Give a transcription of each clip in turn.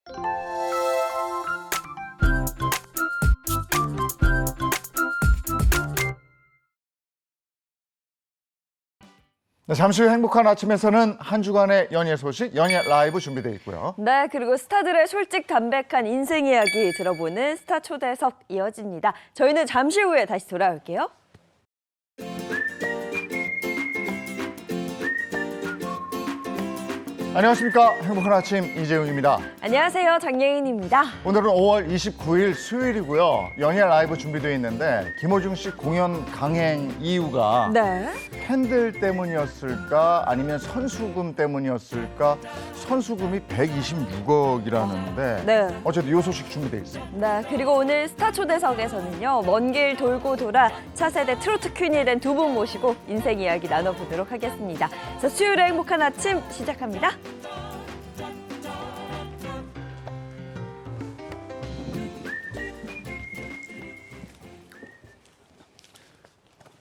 네, 잠시 후 행복한 아침에서는 한 주간의 연예 소식, 연예 라이브 준비되어 있고요. 네, 그리고 스타들의 솔직 담백한 인생 이야기 들어보는 스타 초대석 이어집니다. 저희는 잠시 후에 다시 돌아올게요. 안녕하십니까. 행복한 아침 이재용입니다. 안녕하세요, 장예인입니다. 오늘은 5월 29일 수요일이고요. 연예 라이브 준비되어 있는데 김호중 씨 공연 강행 이유가 네. 팬들 때문이었을까 아니면 선수금 때문이었을까? 선수금이 126억이라는데 네. 어쨌든 이 소식 준비되어 있습니다. 네, 그리고 오늘 스타 초대석에서는요, 먼 길 돌고 돌아 차세대 트로트 퀸이 된 두 분 모시고 인생 이야기 나눠보도록 하겠습니다. 자, 수요일의 행복한 아침 시작합니다.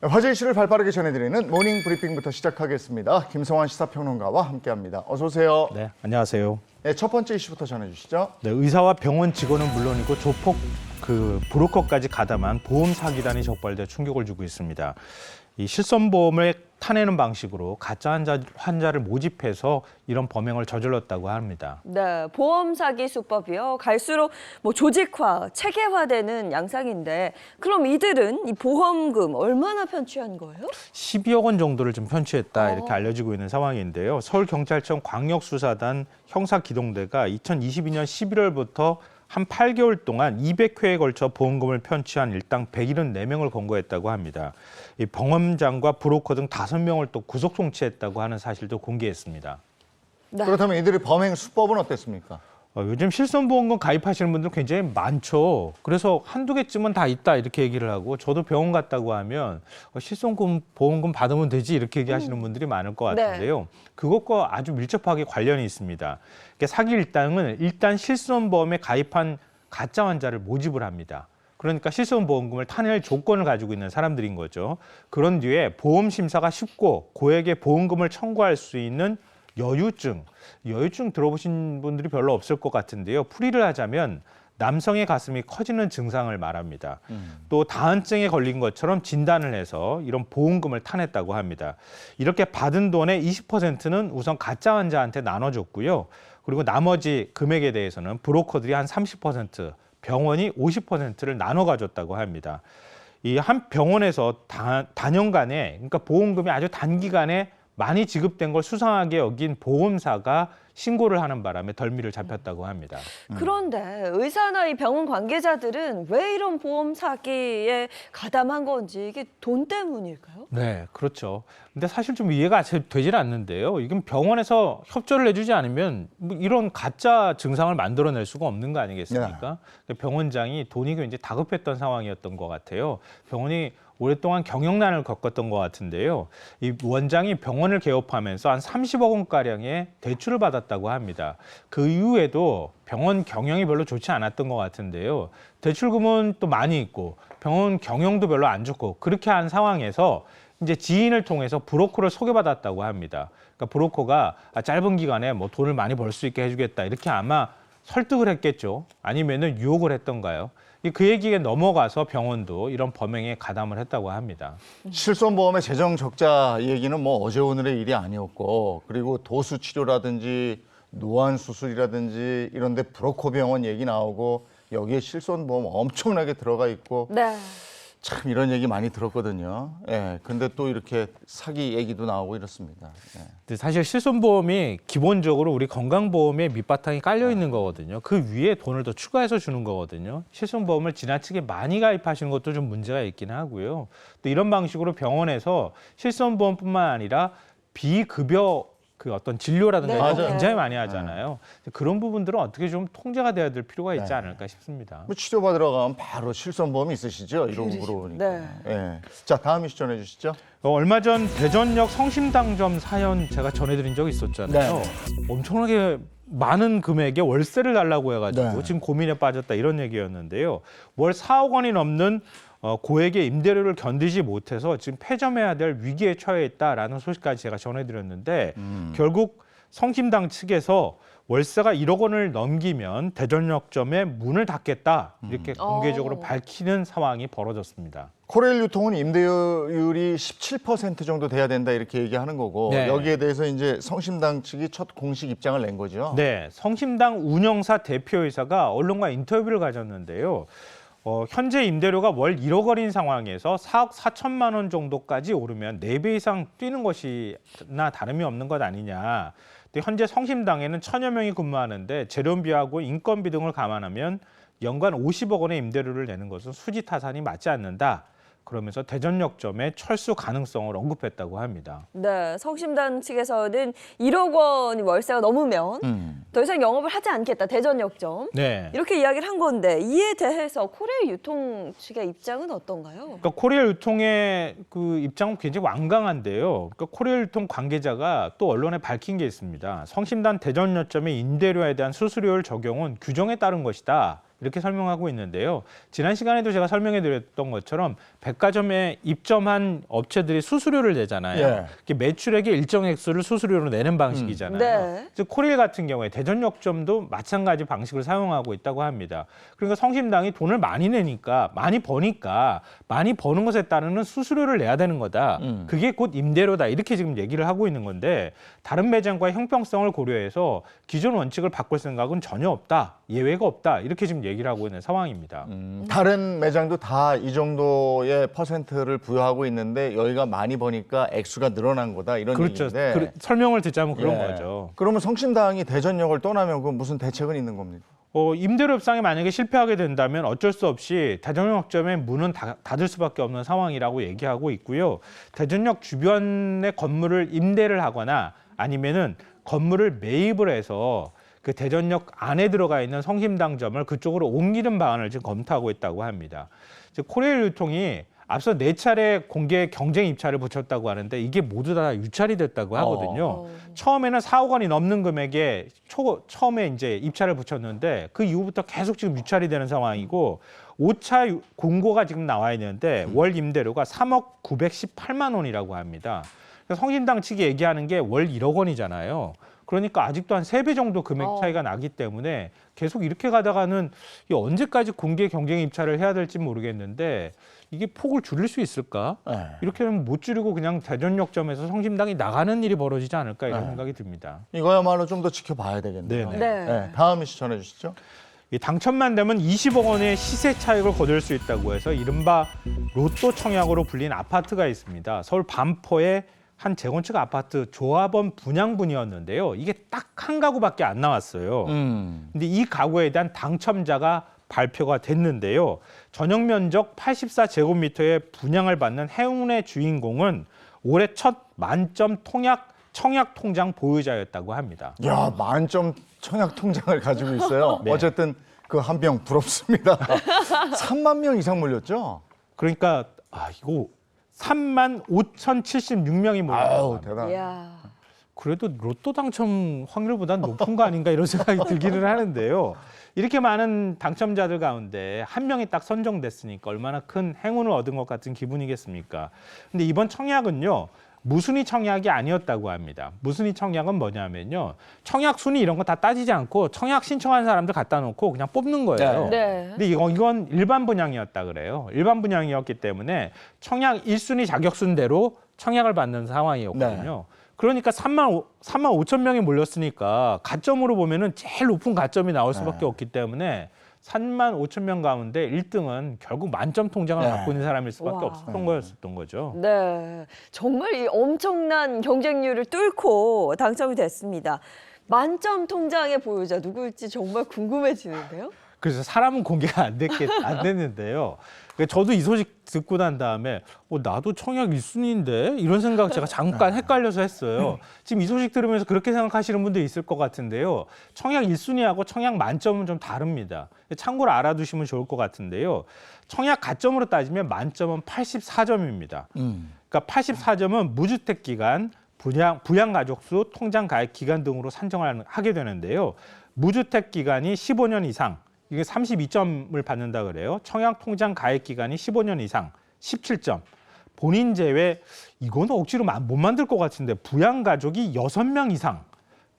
화제 이슈를 발빠르게 전해드리는 모닝 브리핑부터 시작하겠습니다. 김성환 시사평론가와 함께합니다. 어서 오세요. 네, 안녕하세요. 네, 첫 번째 이슈부터 전해주시죠. 네, 의사와 병원 직원은 물론이고 조폭 브로커까지 가담한 보험 사기단이 적발돼 충격을 주고 있습니다. 이 실손보험을 타내는 방식으로 가짜 환자를 모집해서 이런 범행을 저질렀다고 합니다. 네, 보험 사기 수법이요. 갈수록 조직화, 체계화되는 양상인데 그럼 이들은 이 보험금 얼마나 편취한 거예요? 12억 원 정도를 좀 편취했다 이렇게 알려지고 있는 상황인데요. 서울경찰청 광역수사단 형사기동대가 2022년 11월부터 한 8개월 동안 200회에 걸쳐 보험금을 편취한 일당 174명을 검거했다고 합니다. 이 병원장과 브로커 등 5명을 또 구속 송치했다고 하는 사실도 공개했습니다. 네. 그렇다면 이들의 범행 수법은 어땠습니까? 요즘 실손보험금 가입하시는 분들 굉장히 많죠. 그래서 한두 개쯤은 다 있다 이렇게 얘기를 하고 저도 병원 갔다고 하면 실손보험금 받으면 되지 이렇게 얘기하시는 분들이 많을 것 같은데요. 그것과 아주 밀접하게 관련이 있습니다. 사기 일당은 일단 실손보험에 가입한 가짜 환자를 모집을 합니다. 그러니까 실손보험금을 타낼 조건을 가지고 있는 사람들인 거죠. 그런 뒤에 보험 심사가 쉽고 고액의 보험금을 청구할 수 있는 여유증 들어보신 분들이 별로 없을 것 같은데요. 풀이를 하자면 남성의 가슴이 커지는 증상을 말합니다. 또 다한증에 걸린 것처럼 진단을 해서 이런 보험금을 타냈다고 합니다. 이렇게 받은 돈의 20%는 우선 가짜 환자한테 나눠줬고요. 그리고 나머지 금액에 대해서는 브로커들이 한 30%, 병원이 50%를 나눠 가졌다고 합니다. 이 한 병원에서 단연간에, 그러니까 보험금이 아주 단기간에 많이 지급된 걸 수상하게 여긴 보험사가 신고를 하는 바람에 덜미를 잡혔다고 합니다. 그런데 의사나 이 병원 관계자들은 왜 이런 보험 사기에 가담한 건지 이게 돈 때문일까요? 네, 그렇죠. 근데 사실 좀 이해가 되질 않는데요. 이건 병원에서 협조를 해주지 않으면 이런 가짜 증상을 만들어낼 수가 없는 거 아니겠습니까? 병원장이 돈이 굉장히 다급했던 상황이었던 것 같아요. 병원이 오랫동안 경영난을 겪었던 것 같은데요. 이 원장이 병원을 개업하면서 한 30억 원가량의 대출을 받았다고 합니다. 그 이후에도 병원 경영이 별로 좋지 않았던 것 같은데요. 대출금은 또 많이 있고 병원 경영도 별로 안 좋고 그렇게 한 상황에서 이제 지인을 통해서 브로커를 소개받았다고 합니다. 그러니까 브로커가 짧은 기간에 돈을 많이 벌 수 있게 해주겠다 이렇게 아마 설득을 했겠죠. 아니면은 유혹을 했던가요? 그 얘기에 넘어가서 병원도 이런 범행에 가담을 했다고 합니다. 실손보험의 재정 적자 얘기는 어제 오늘의 일이 아니었고 그리고 도수 치료라든지 노안 수술이라든지 이런 데 브로커 병원 얘기 나오고 여기에 실손보험 엄청나게 들어가 있고 네. 참 이런 얘기 많이 들었거든요. 예. 근데 또 이렇게 사기 얘기도 나오고 이렇습니다. 예. 근데 사실 실손보험이 기본적으로 우리 건강보험에 밑바탕이 깔려 있는 거거든요. 그 위에 돈을 더 추가해서 주는 거거든요. 실손보험을 지나치게 많이 가입하시는 것도 좀 문제가 있긴 하고요. 또 이런 방식으로 병원에서 실손보험뿐만 아니라 비급여 어떤 진료라든가 이런 거 굉장히 많이 하잖아요. 그런 부분들은 어떻게 좀 통제가 돼야 될 필요가 있지 않을까 싶습니다. 치료받으러 가면 바로 실손보험이 있으시죠? 이런 거 물어보니까. 네. 예. 자, 다음 이슈 전해주시죠. 얼마 전 대전역 성심당점 사연 제가 전해드린 적이 있었잖아요. 엄청나게 많은 금액의 월세를 달라고 해가지고 지금 고민에 빠졌다 이런 얘기였는데요. 월 4억 원이 넘는 고액의 임대료를 견디지 못해서 지금 폐점해야 될 위기에 처해 있다라는 소식까지 제가 전해드렸는데 결국 성심당 측에서 월세가 1억 원을 넘기면 대전역점에 문을 닫겠다 이렇게 공개적으로 어. 밝히는 상황이 벌어졌습니다. 코레일 유통은 임대율이 17% 정도 돼야 된다 이렇게 얘기하는 거고 네. 여기에 대해서 이제 성심당 측이 첫 공식 입장을 낸 거죠. 네, 성심당 운영사 대표이사가 언론과 인터뷰를 가졌는데요. 현재 임대료가 월 1억 원인 상황에서 4억 4천만 원 정도까지 오르면 4배 이상 뛰는 것이나 다름이 없는 것 아니냐. 근데 현재 성심당에는 1,000여 명이 근무하는데 재료비하고 인건비 등을 감안하면 연간 50억 원의 임대료를 내는 것은 수지타산이 맞지 않는다. 그러면서 대전역점의 철수 가능성을 언급했다고 합니다. 네, 성심당 측에서는 1억 원 월세가 넘으면 더 이상 영업을 하지 않겠다, 대전역점. 네. 이렇게 이야기를 한 건데 이에 대해서 코레일 유통 측의 입장은 어떤가요? 그러니까 코리아 유통의 그 입장은 굉장히 완강한데요. 그러니까 코리아 유통 관계자가 또 언론에 밝힌 게 있습니다. 성심당 대전역점의 임대료에 대한 수수료율 적용은 규정에 따른 것이다. 이렇게 설명하고 있는데요. 지난 시간에도 제가 설명해 드렸던 것처럼 백화점에 입점한 업체들이 수수료를 내잖아요. 예. 이게 매출액의 일정 액수를 수수료로 내는 방식이잖아요. 네. 즉 코리일 같은 경우에 대전역점도 마찬가지 방식을 사용하고 있다고 합니다. 그러니까 성심당이 돈을 많이 내니까 많이 버니까 많이 버는 것에 따르는 수수료를 내야 되는 거다. 그게 곧 임대료다. 이렇게 지금 얘기를 하고 있는 건데 다른 매장과의 형평성을 고려해서 기존 원칙을 바꿀 생각은 전혀 없다. 예외가 없다. 이렇게 지금 얘기를 하고 있는 상황입니다. 다른 매장도 다 이 정도의 퍼센트를 부여하고 있는데 여기가 많이 버니까 액수가 늘어난 거다 이런 그렇죠. 얘기인데 설명을 듣자면 그런 예. 거죠. 그러면 성심당이 대전역을 떠나면 그 무슨 대책은 있는 겁니까? 임대료 협상이 만약에 실패하게 된다면 어쩔 수 없이 대전역점의 문은 닫을 수밖에 없는 상황이라고 얘기하고 있고요. 대전역 주변의 건물을 임대를 하거나 아니면은 건물을 매입을 해서 그 대전역 안에 들어가 있는 성심당점을 그쪽으로 옮기는 방안을 지금 검토하고 있다고 합니다. 즉 코레일 유통이 앞서 4차례 공개 경쟁 입찰을 붙였다고 하는데 이게 모두 다 유찰이 됐다고 하거든요. 처음에는 4억 원이 넘는 금액에 처음에 이제 입찰을 붙였는데 그 이후부터 계속 지금 유찰이 되는 상황이고 5차 공고가 지금 나와 있는데 월 임대료가 3억 918만 원이라고 합니다. 성심당 측이 얘기하는 게 월 1억 원이잖아요. 그러니까 아직도 한 3배 정도 금액 차이가 나기 때문에 계속 이렇게 가다가는 이 언제까지 공개 경쟁 입찰을 해야 될지 모르겠는데 이게 폭을 줄일 수 있을까? 네. 이렇게 하면 못 줄이고 그냥 대전역점에서 성심당이 나가는 일이 벌어지지 않을까 이런 네. 생각이 듭니다. 이거야말로 좀 더 지켜봐야 되겠네요. 네네. 네. 네, 다음 이슈 전해주시죠. 이 당첨만 되면 20억 원의 시세 차익을 거둘 수 있다고 해서 이른바 로또 청약으로 불린 아파트가 있습니다. 서울 반포의 한 재건축 아파트 조합원 분양분이었는데요. 이게 딱 한 가구밖에 안 나왔어요. 근데 이 가구에 대한 당첨자가 발표가 됐는데요. 전용 면적 84제곱미터의 분양을 받는 행운의 주인공은 올해 첫 만점 청약 통장 보유자였다고 합니다. 야, 만점 청약 통장을 가지고 있어요. 네. 어쨌든 그 한 명 부럽습니다. 3만 명 이상 몰렸죠? 그러니까 이거 35,076명이 아유, 몰렸다고 합니다. 대단. 이야. 그래도 로또 당첨 확률보다 높은 거 아닌가 이런 생각이 들기는 하는데요. 이렇게 많은 당첨자들 가운데 한 명이 딱 선정됐으니까 얼마나 큰 행운을 얻은 것 같은 기분이겠습니까? 근데 이번 청약은요. 무순위 청약이 아니었다고 합니다. 무순위 청약은 뭐냐면요. 청약 순위 이런 거 다 따지지 않고 청약 신청한 사람들 갖다 놓고 그냥 뽑는 거예요. 네. 근데 이건 일반 분양이었다 그래요. 일반 분양이었기 때문에 청약 1순위 자격순대로 청약을 받는 상황이었거든요. 그러니까 3만 5천 명이 몰렸으니까 가점으로 보면은 제일 높은 가점이 나올 수밖에 없기 때문에 3만 5천 명 가운데 1등은 결국 만점 통장을 네. 갖고 있는 사람일 수밖에 와. 없었던 거였던 거죠. 네, 정말 이 엄청난 경쟁률을 뚫고 당첨이 됐습니다. 만점 통장의 보유자 누구일지 정말 궁금해지는데요. 그래서 사람은 공개가 안 됐는데요. 저도 이 소식 듣고 난 다음에 나도 청약 1순위인데 이런 생각 제가 잠깐 헷갈려서 했어요. 지금 이 소식 들으면서 그렇게 생각하시는 분도 있을 것 같은데요. 청약 1순위하고 청약 만점은 좀 다릅니다. 참고로 알아두시면 좋을 것 같은데요. 청약 가점으로 따지면 만점은 84점입니다. 그러니까 84점은 무주택 기간, 부양 가족 수, 통장 가입 기간 등으로 산정을 하게 되는데요. 무주택 기간이 15년 이상, 이게 32점을 받는다 그래요. 청약 통장 가입 기간이 15년 이상 17점. 본인 제외 이거는 억지로 못 만들 것 같은데 부양 가족이 6명 이상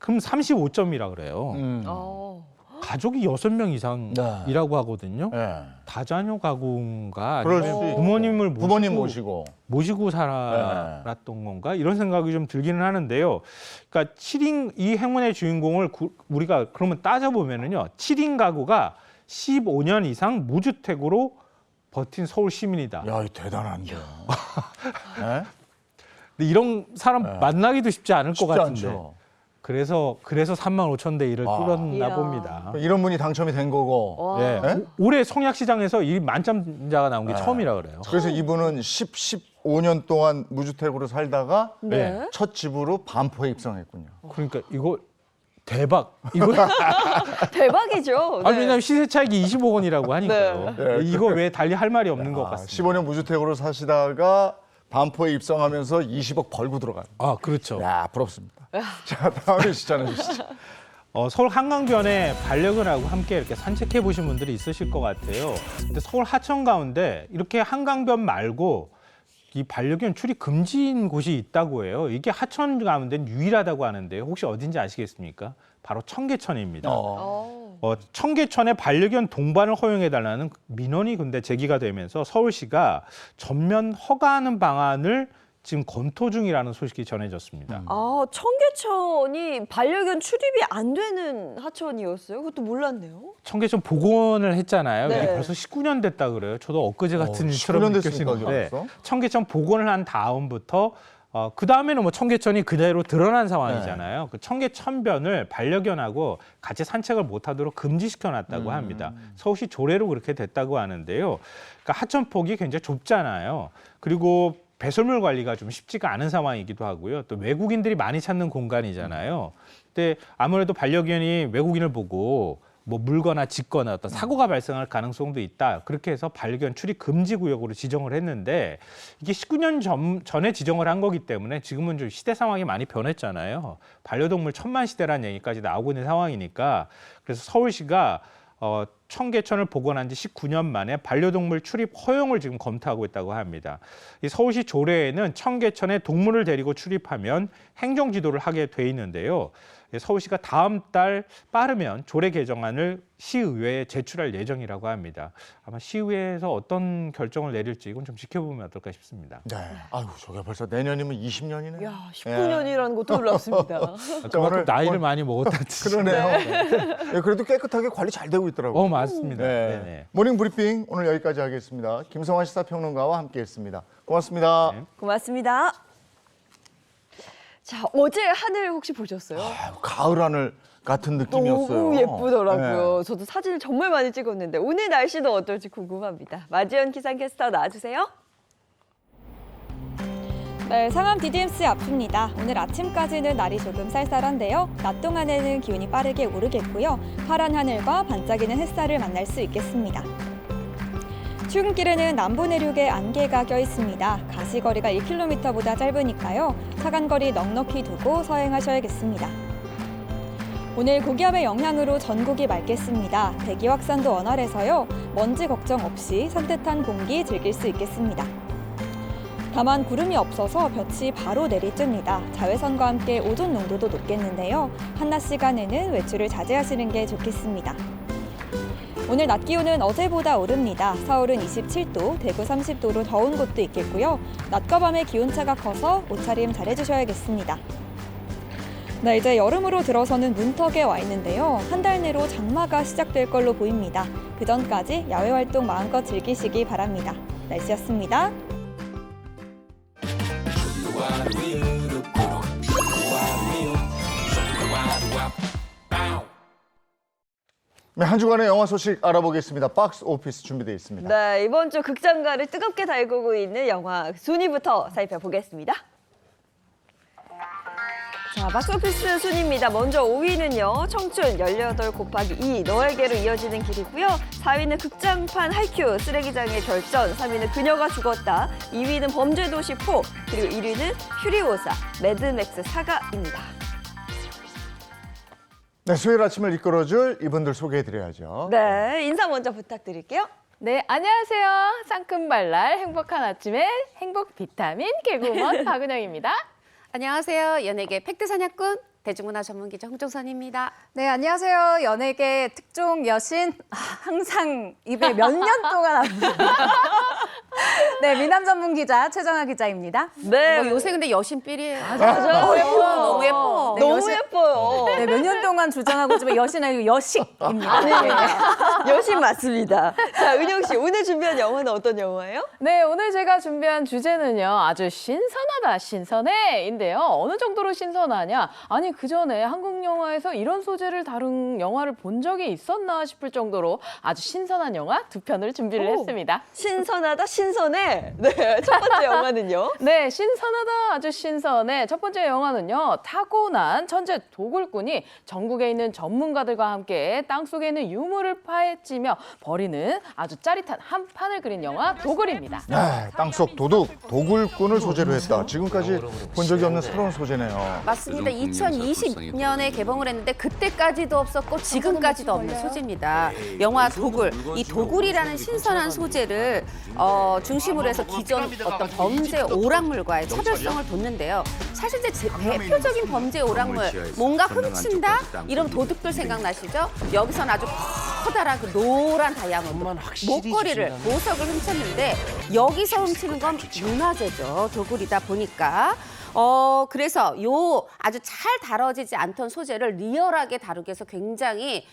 그럼 35점이라 그래요. 어. 가족이 6명 이상이라고 하거든요. 네. 다자녀 가구인가 그럴 아니면 수 있고. 부모님을 부모님 모시고. 살았던 건가 이런 생각이 좀 들기는 하는데요. 그러니까 7인 이 행운의 주인공을 우리가 그러면 따져보면은요. 7인 가구가 15년 이상 무주택으로 버틴 서울 시민이다. 야, 이 대단한데. 네? 근데 이런 사람 만나기도 쉽지 않을 것 쉽지 같은데. 않죠. 그래서 35,000대 1을 뚫었나 이야. 봅니다. 이런 분이 당첨이 된 거고. 와. 예. 네? 올해 성약시장에서 이 만점자가 나온 게 네. 처음이라 그래요. 그래서 이분은 15년 동안 무주택으로 살다가 네. 첫 집으로 반포에 입성했군요. 그러니까 이거 대박. 이거 대박이죠. 아니 네. 왜냐면 시세 차익이 25억 원이라고 하니까요. 네. 이거 왜 달리 할 말이 없는 것 같습니다. 15년 무주택으로 사시다가 반포에 입성하면서 20억 벌고 들어가요. 아 그렇죠. 야, 부럽습니다. 자, 다음에 시작해 주시죠. 서울 한강변에 반려견하고 함께 이렇게 산책해 보신 분들이 있으실 것 같아요. 근데 서울 하천 가운데 이렇게 한강변 말고 이 반려견 출입 금지인 곳이 있다고 해요. 이게 하천 가운데는 유일하다고 하는데요. 혹시 어딘지 아시겠습니까? 바로 청계천입니다. 청계천에 반려견 동반을 허용해달라는 민원이 근데 제기가 되면서 서울시가 전면 허가하는 방안을 지금 검토 중이라는 소식이 전해졌습니다. 아, 청계천이 반려견 출입이 안 되는 하천이었어요? 그것도 몰랐네요. 청계천 복원을 했잖아요. 네. 이게 벌써 19년 됐다 그래요. 저도 엊그제 같은 일처럼 19년 됐습니까, 느껴지는데 벌써? 청계천 복원을 한 다음부터 그 다음에는 뭐 청계천이 그대로 드러난 상황이잖아요. 그 청계천변을 반려견하고 같이 산책을 못하도록 금지시켜놨다고 합니다. 서울시 조례로 그렇게 됐다고 하는데요. 그러니까 하천폭이 굉장히 좁잖아요. 그리고 배설물 관리가 좀 쉽지가 않은 상황이기도 하고요. 또 외국인들이 많이 찾는 공간이잖아요. 근데 아무래도 반려견이 외국인을 보고 뭐 물거나 짖거나 어떤 사고가 발생할 가능성도 있다. 그렇게 해서 반려견 출입 금지 구역으로 지정을 했는데 이게 19년 전에 지정을 한 거기 때문에 지금은 좀 시대 상황이 많이 변했잖아요. 반려동물 천만 시대라는 얘기까지 나오고 있는 상황이니까 그래서 서울시가 청계천을 복원한 지 19년 만에 반려동물 출입 허용을 지금 검토하고 있다고 합니다. 이 서울시 조례에는 청계천에 동물을 데리고 출입하면 행정지도를 하게 돼 있는데요. 서울시가 다음 달 빠르면 조례 개정안을 시의회에 제출할 예정이라고 합니다. 아마 시의회에서 어떤 결정을 내릴지 이건 좀 지켜보면 어떨까 싶습니다. 네. 아유, 저게 벌써 내년이면 20년이네요. 야, 19년이라는 것도 놀랍습니다. 그만큼 오늘 나이를 많이 먹었다는 뜻이죠. 그러네요. 네, 그래도 깨끗하게 관리 잘 되고 있더라고요. 맞습니다. 네. 네네. 모닝 브리핑 오늘 여기까지 하겠습니다. 김성환 시사평론가와 함께했습니다. 고맙습니다. 네. 고맙습니다. 자, 어제 하늘 혹시 보셨어요? 아유, 가을 하늘 같은 느낌이었어요. 너무 예쁘더라고요. 네. 저도 사진을 정말 많이 찍었는데 오늘 날씨도 어떨지 궁금합니다. 마지연 기상캐스터 나와주세요. 네, 상암 DDMC 앞입니다. 오늘 아침까지는 날이 조금 쌀쌀한데요. 낮 동안에는 기온이 빠르게 오르겠고요. 파란 하늘과 반짝이는 햇살을 만날 수 있겠습니다. 출근길에는 남부 내륙에 안개가 껴 있습니다. 가시거리가 1km보다 짧으니까요. 차간거리 넉넉히 두고 서행하셔야겠습니다. 오늘 고기압의 영향으로 전국이 맑겠습니다. 대기 확산도 원활해서요. 먼지 걱정 없이 산뜻한 공기 즐길 수 있겠습니다. 다만 구름이 없어서 볕이 바로 내리쬐니다. 자외선과 함께 오존 농도도 높겠는데요. 한낮 시간에는 외출을 자제하시는 게 좋겠습니다. 오늘 낮 기온은 어제보다 오릅니다. 서울은 27도, 대구 30도로 더운 곳도 있겠고요. 낮과 밤의 기온차가 커서 옷차림 잘해주셔야겠습니다. 네, 이제 여름으로 들어서는 문턱에 와 있는데요. 한 달 내로 장마가 시작될 걸로 보입니다. 그 전까지 야외 활동 마음껏 즐기시기 바랍니다. 날씨였습니다. 네, 한 주간의 영화 소식 알아보겠습니다. 박스 오피스 준비되어 있습니다. 네, 이번 주 극장가를 뜨겁게 달구고 있는 영화 순위부터 살펴보겠습니다. 자, 박스오피스 순위입니다. 먼저 5위는요. 청춘 18 곱하기 2 너에게로 이어지는 길이고요. 4위는 극장판 하이큐 쓰레기장의 결전, 3위는 그녀가 죽었다, 2위는 범죄도시 4, 그리고 1위는 퓨리오사 매드맥스 사가입니다. 네, 수요일 아침을 이끌어줄 이분들 소개해드려야죠. 네, 인사 먼저 부탁드릴게요. 네, 안녕하세요. 상큼발랄 행복한 아침에 행복 비타민 개그우먼 박은영입니다. 안녕하세요. 연예계 팩트 사냥꾼 대중문화 전문기자 홍정선입니다. 네, 안녕하세요. 연예계 특종 여신 항상 입에 몇 년 동안 합니다. 네, 미남 전문 기자 최정아 기자입니다. 네, 요새 근데 여신삘이에요. 맞아요. 예뻐. 너무 예뻐. 네, 너무 여신- 예뻐요. 네, 몇 년 동안 주장하고 있지만 여신 아니고 여식입니다. 네. 여신 맞습니다. 자, 은영 씨, 오늘 준비한 영화는 어떤 영화예요? 네, 오늘 제가 준비한 주제는요. 아주 신선하다, 신선해인데요. 어느 정도로 신선하냐? 아니, 그전에 한국 영화에서 이런 소재를 다룬 영화를 본 적이 있었나 싶을 정도로 아주 신선한 영화 두 편을 준비를 오. 했습니다. 신선하다, 신선해. 네, 첫 번째 영화는요. 네, 신선하다, 아주 신선해. 첫 번째 영화는요. 타고난 천재 도굴꾼이 전국에 있는 전문가들과 함께 땅속에 있는 유물을 파헤치며 벌이는 아주 짜릿한 한 판을 그린 영화 도굴입니다. 네, 땅속 도둑, 도굴꾼을 소재로 했다. 지금까지 본 적이 없는 새로운 소재네요. 맞습니다. 2020년에 개봉을 했는데 그때까지도 없었고 지금까지도 없는 소재입니다. 영화 도굴. 이 도굴이라는 신선한 소재를 중심으로 해서 기존 어떤 범죄 오락물과의 차별성을 뒀는데요. 사실 이제 대표적인 범죄 오락물 뭔가 훔친다? 이런 도둑들 생각나시죠? 여기서는 아주 커다란 그 노란 다이아몬드 목걸이를 보석을 훔쳤는데 여기서 훔치는 건 문화재죠. 도굴이다 보니까. 그래서 요 아주 잘 다뤄지지 않던 소재를 리얼하게 다루기 위해서 굉장히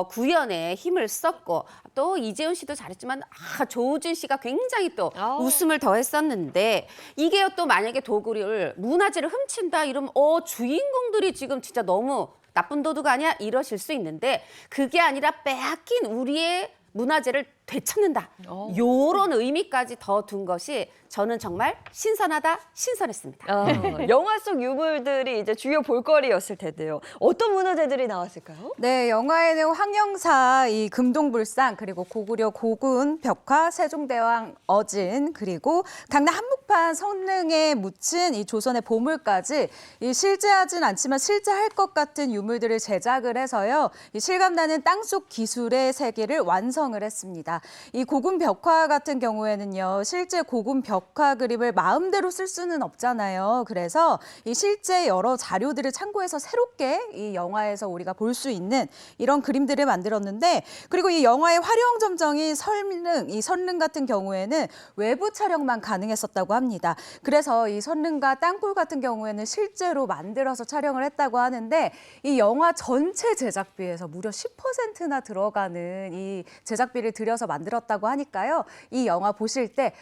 구현에 힘을 썼고 또 이재훈 씨도 잘했지만 조우진 씨가 굉장히 또 웃음을 더했었는데 이게 또 만약에 도구를 문화재를 훔친다 이러면 주인공들이 지금 진짜 너무 나쁜 도둑 아니야 이러실 수 있는데 그게 아니라 빼앗긴 우리의 문화재를 되찾는다. 요런 의미까지 더 둔 것이 저는 정말 신선하다, 신선했습니다. 영화 속 유물들이 이제 주요 볼거리였을 텐데요. 어떤 문화재들이 나왔을까요? 네, 영화에는 황영사, 이 금동불상, 그리고 고구려 고군 벽화, 세종대왕 어진, 그리고 강남 한복판 성능에 묻힌 이 조선의 보물까지 이 실제하진 않지만 실제할 것 같은 유물들을 제작을 해서요. 이 실감나는 땅속 기술의 세계를 완성을 했습니다. 이 고군 벽화 같은 경우에는요. 실제 고군 벽화 그림을 마음대로 쓸 수는 없잖아요. 그래서 이 실제 여러 자료들을 참고해서 새롭게 이 영화에서 우리가 볼 수 있는 이런 그림들을 만들었는데 그리고 이 영화의 화려한 점정인 설릉, 이 선릉 같은 경우에는 외부 촬영만 가능했었다고 합니다. 그래서 이 선릉과 땅굴 같은 경우에는 실제로 만들어서 촬영을 했다고 하는데 이 영화 전체 제작비에서 무려 10%나 들어가는 이 제작비를 들여서 만들었다고 하니까요. 이 영화 보실 때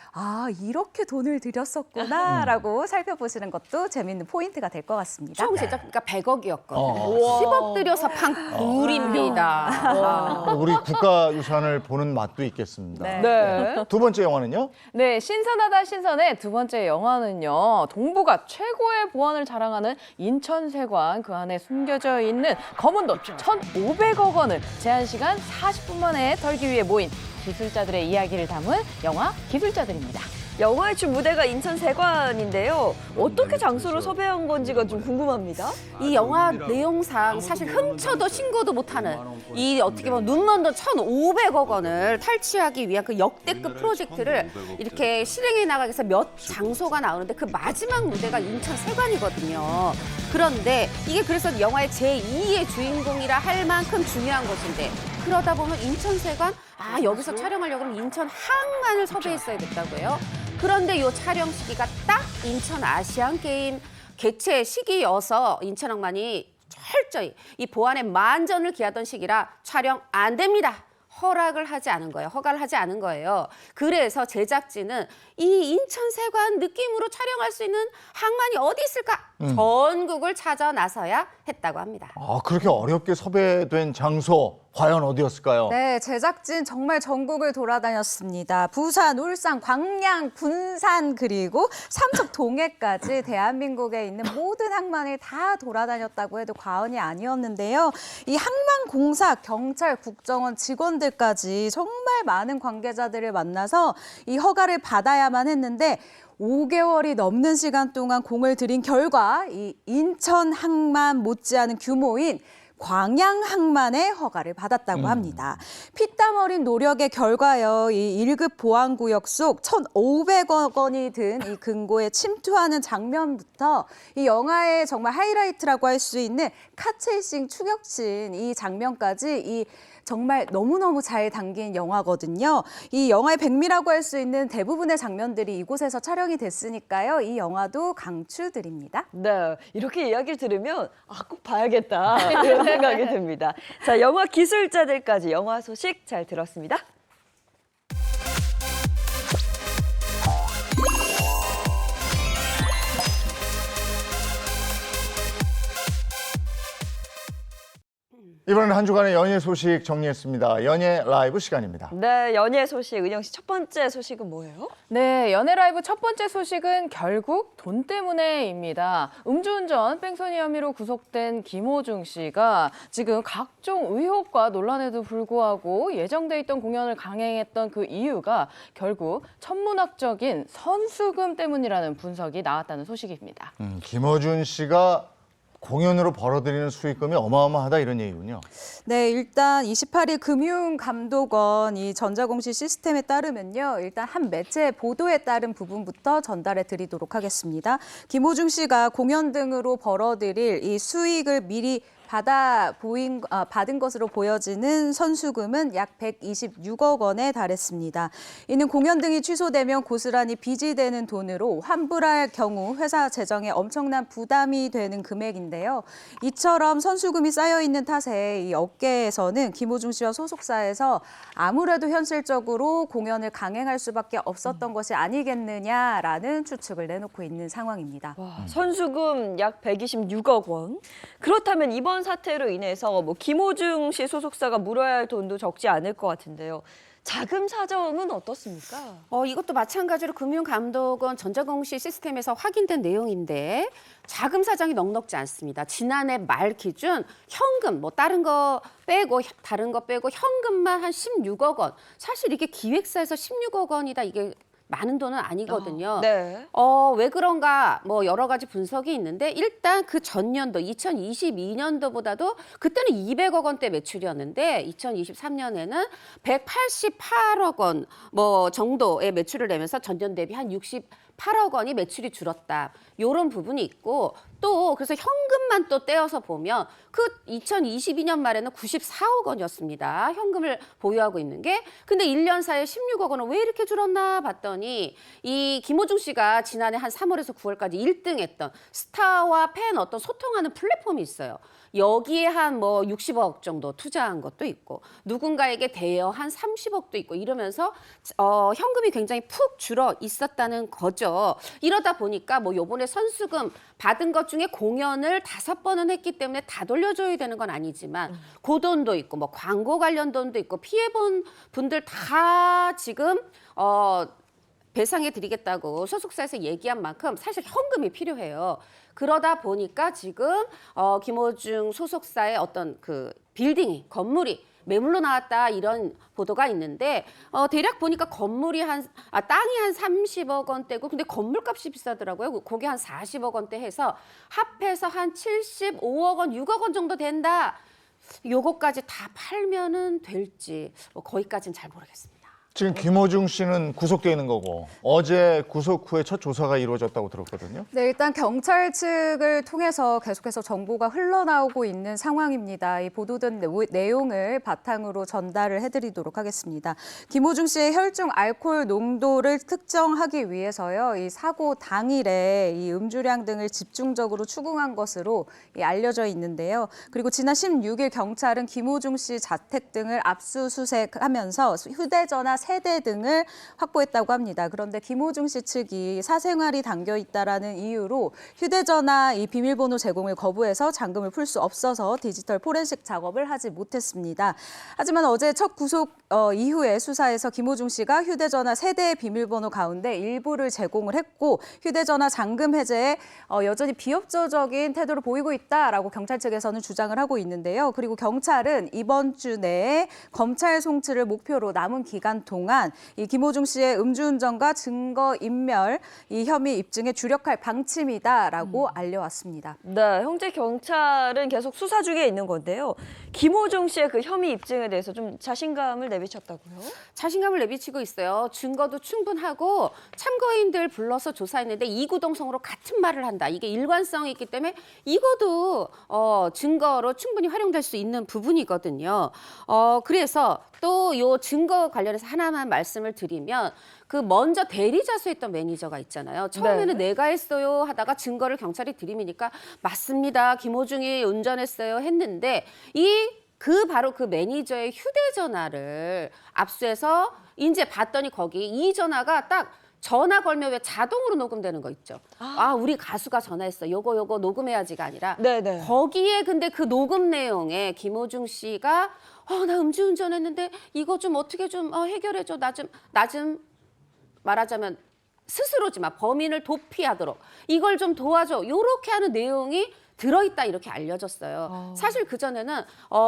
이렇게 돈을 들였었구나라고 살펴보시는 것도 재미있는 포인트가 될 것 같습니다. 총 제작비가 100억이었거든요. 10억 들여서 판 굴입니다. 우리 국가유산을 보는 맛도 있겠습니다. 네. 두 번째 영화는요? 네, 신선하다 신선해 두 번째 영화는요. 동부가 최고의 보안을 자랑하는 인천세관 그 안에 숨겨져 있는 검은 돈 1,500억 원을 제한 시간 40분 만에 털기 위해 모인 기술자들의 이야기를 담은 영화 기술자들입니다. 영화의 주 무대가 인천세관인데요. 어떻게 장소를 섭외한 건지가 좀 궁금합니다. 이 영화 내용상 사실 훔쳐도 신고도 못하는 이 어떻게 보면 눈먼 돈 1,500억 원을 탈취하기 위한 그 역대급 프로젝트를 이렇게 실행해 나가기 위해서 몇 장소가 나오는데 그 마지막 무대가 인천세관이거든요. 그런데 이게 그래서 영화의 제2의 주인공이라 할 만큼 중요한 곳인데 그러다 보면 인천세관 여기서 촬영하려고 하면 인천 항만을 섭외했어야 됐다고 해요. 그런데 이 촬영 시기가 딱 인천 아시안 게임 개최 시기여서 인천 항만이 철저히 이 보안에 만전을 기하던 시기라 촬영 안 됩니다. 허가를 하지 않은 거예요. 그래서 제작진은 이 인천세관 느낌으로 촬영할 수 있는 항만이 어디 있을까? 전국을 찾아 나서야 했다고 합니다. 그렇게 어렵게 섭외된 장소 과연 어디였을까요? 네, 제작진 정말 전국을 돌아다녔습니다. 부산, 울산, 광양, 군산 그리고 삼척, 동해까지 대한민국에 있는 모든 항만을 다 돌아다녔다고 해도 과언이 아니었는데요. 이 항만공사, 경찰, 국정원 직원들까지 정말 많은 관계자들을 만나서 이 허가를 받아야만 했는데 5개월이 넘는 시간 동안 공을 들인 결과 이 인천 항만 못지않은 규모인 광양항만의 허가를 받았다고 합니다. 피땀 어린 노력의 결과요. 이 1급 보안구역 속 1,500억 원이 든 이 금고에 침투하는 장면부터 이 영화의 정말 하이라이트라고 할 수 있는 카체이싱 추격신 이 장면까지 이 정말 너무너무 잘 담긴 영화거든요. 이 영화의 백미라고 할 수 있는 대부분의 장면들이 이곳에서 촬영이 됐으니까요. 이 영화도 강추드립니다. 네, 이렇게 이야기를 들으면 꼭 봐야겠다 이런 생각이 듭니다. 자, 영화 기술자들까지 영화 소식 잘 들었습니다. 이번에는 한 주간의 연예 소식 정리했습니다. 연예 라이브 시간입니다. 네, 연예 소식 은영 씨 첫 번째 소식은 뭐예요? 네, 연예 라이브 첫 번째 소식은 결국 돈 때문에입니다. 음주운전 뺑소니 혐의로 구속된 김호중 씨가 지금 각종 의혹과 논란에도 불구하고 예정돼 있던 공연을 강행했던 그 이유가 결국 천문학적인 선수금 때문이라는 분석이 나왔다는 소식입니다. 김어준 씨가 공연으로 벌어들이는 수익금이 어마어마하다 이런 얘기군요. 네, 일단 28일 금융감독원 이 전자공시 시스템에 따르면요. 일단 한 매체 보도에 따른 부분부터 전달해 드리도록 하겠습니다. 김호중 씨가 공연 등으로 벌어들일 이 수익을 미리 받은 것으로 보여지는 선수금은 약 126억 원에 달했습니다. 이는 공연 등이 취소되면 고스란히 빚이 되는 돈으로 환불할 경우 회사 재정에 엄청난 부담이 되는 금액인데요. 이처럼 선수금이 쌓여 있는 탓에 이 업계에서는 김호중 씨와 소속사에서 아무래도 현실적으로 공연을 강행할 수밖에 없었던 것이 아니겠느냐라는 추측을 내놓고 있는 상황입니다. 와, 선수금 약 126억 원. 그렇다면 이번 사태로 인해서 김호중 씨 소속사가 물어야 할 돈도 적지 않을 것 같은데요. 자금 사정은 어떻습니까? 이것도 마찬가지로 금융감독원 전자공시 시스템에서 확인된 내용인데 자금 사정이 넉넉지 않습니다. 지난해 말 기준 현금 다른 거 빼고 현금만 한 16억 원. 사실 이게 기획사에서 16억 원이다 이게 많은 돈은 아니거든요. 네. 왜 그런가 여러 가지 분석이 있는데 일단 그 전년도 2022년도보다도 그때는 200억 원대 매출이었는데 2023년에는 188억 원 정도의 매출을 내면서 전년 대비 한 68억 원이 매출이 줄었다. 이런 부분이 있고 또 그래서 현금만 또 떼어서 보면 그 2022년 말에는 94억 원이었습니다. 현금을 보유하고 있는 게. 근데 1년 사이에 16억 원은 왜 이렇게 줄었나 봤더니 이 김호중 씨가 지난해 한 3월에서 9월까지 1등했던 스타와 팬 어떤 소통하는 플랫폼이 있어요. 여기에 한 60억 정도 투자한 것도 있고 누군가에게 대여 한 30억도 있고 이러면서 현금이 굉장히 푹 줄어 있었다는 거죠. 이러다 보니까 요번에 선수금 받은 것 중에 공연을 5번은 했기 때문에 다 돌려줘야 되는 건 아니지만 그 돈도 있고 광고 관련 돈도 있고 피해본 분들 다 지금 배상해 드리겠다고 소속사에서 얘기한 만큼 사실 현금이 필요해요. 그러다 보니까 지금 김호중 소속사의 어떤 그 빌딩이 건물이 매물로 나왔다 이런 보도가 있는데 대략 보니까 건물이 땅이 한 30억 원대고 근데 건물값이 비싸더라고요. 그게 한 40억 원대 해서 합해서 한 75억 원, 6억 원 정도 된다. 요거까지 다 팔면은 될지 거기까지는 잘 모르겠습니다. 지금 김호중 씨는 구속돼 있는 거고 어제 구속 후에 첫 조사가 이루어졌다고 들었거든요. 네, 일단 경찰 측을 통해서 계속해서 정보가 흘러나오고 있는 상황입니다. 이 보도된 내용을 바탕으로 전달을 해드리도록 하겠습니다. 김호중 씨의 혈중 알코올 농도를 특정하기 위해서요, 이 사고 당일에 이 음주량 등을 집중적으로 추궁한 것으로 알려져 있는데요. 그리고 지난 16일 경찰은 김호중 씨 자택 등을 압수수색하면서 휴대전화 3대 등을 확보했다고 합니다. 그런데 김호중 씨 측이 사생활이 담겨 있다라는 이유로 휴대전화 이 비밀번호 제공을 거부해서 잠금을 풀 수 없어서 디지털 포렌식 작업을 하지 못했습니다. 하지만 어제 첫 구속 이후에 수사에서 김호중 씨가 휴대전화 3대의 비밀번호 가운데 일부를 제공을 했고 휴대전화 잠금 해제에 여전히 비협조적인 태도를 보이고 있다라고 경찰 측에서는 주장을 하고 있는데요. 그리고 경찰은 이번 주 내에 검찰 송치를 목표로 남은 기간 동안 이 김호중 씨의 음주운전과 증거인멸 이 혐의 입증에 주력할 방침이다라고 알려왔습니다. 네, 형제 경찰은 계속 수사 중에 있는 건데요. 김호중 씨의 그 혐의 입증에 대해서 좀 자신감을 내비쳤다고요? 자신감을 내비치고 있어요. 증거도 충분하고 참고인들 불러서 조사했는데 이구동성으로 같은 말을 한다. 이게 일관성이 있기 때문에 이거도 증거로 충분히 활용될 수 있는 부분이거든요. 그래서 또 요 증거 관련해서 하나만 말씀을 드리면 그 먼저 대리자수했던 매니저가 있잖아요. 처음에는 내가 했어요 하다가 증거를 경찰이 들이미니까 맞습니다. 김호중이 운전했어요 했는데 바로 그 매니저의 휴대전화를 압수해서 이제 봤더니 거기 이 전화가 딱 전화 걸면 왜 자동으로 녹음되는 거 있죠. 우리 가수가 전화했어. 요거 녹음해야지가 아니라 네네. 거기에 근데 그 녹음 내용에 김호중 씨가 나 음주운전했는데 이거 좀 어떻게 좀 해결해줘. 나 좀 말하자면 스스로지만 범인을 도피하도록 이걸 좀 도와줘. 요렇게 하는 내용이 들어있다 이렇게 알려졌어요. 사실 그전에는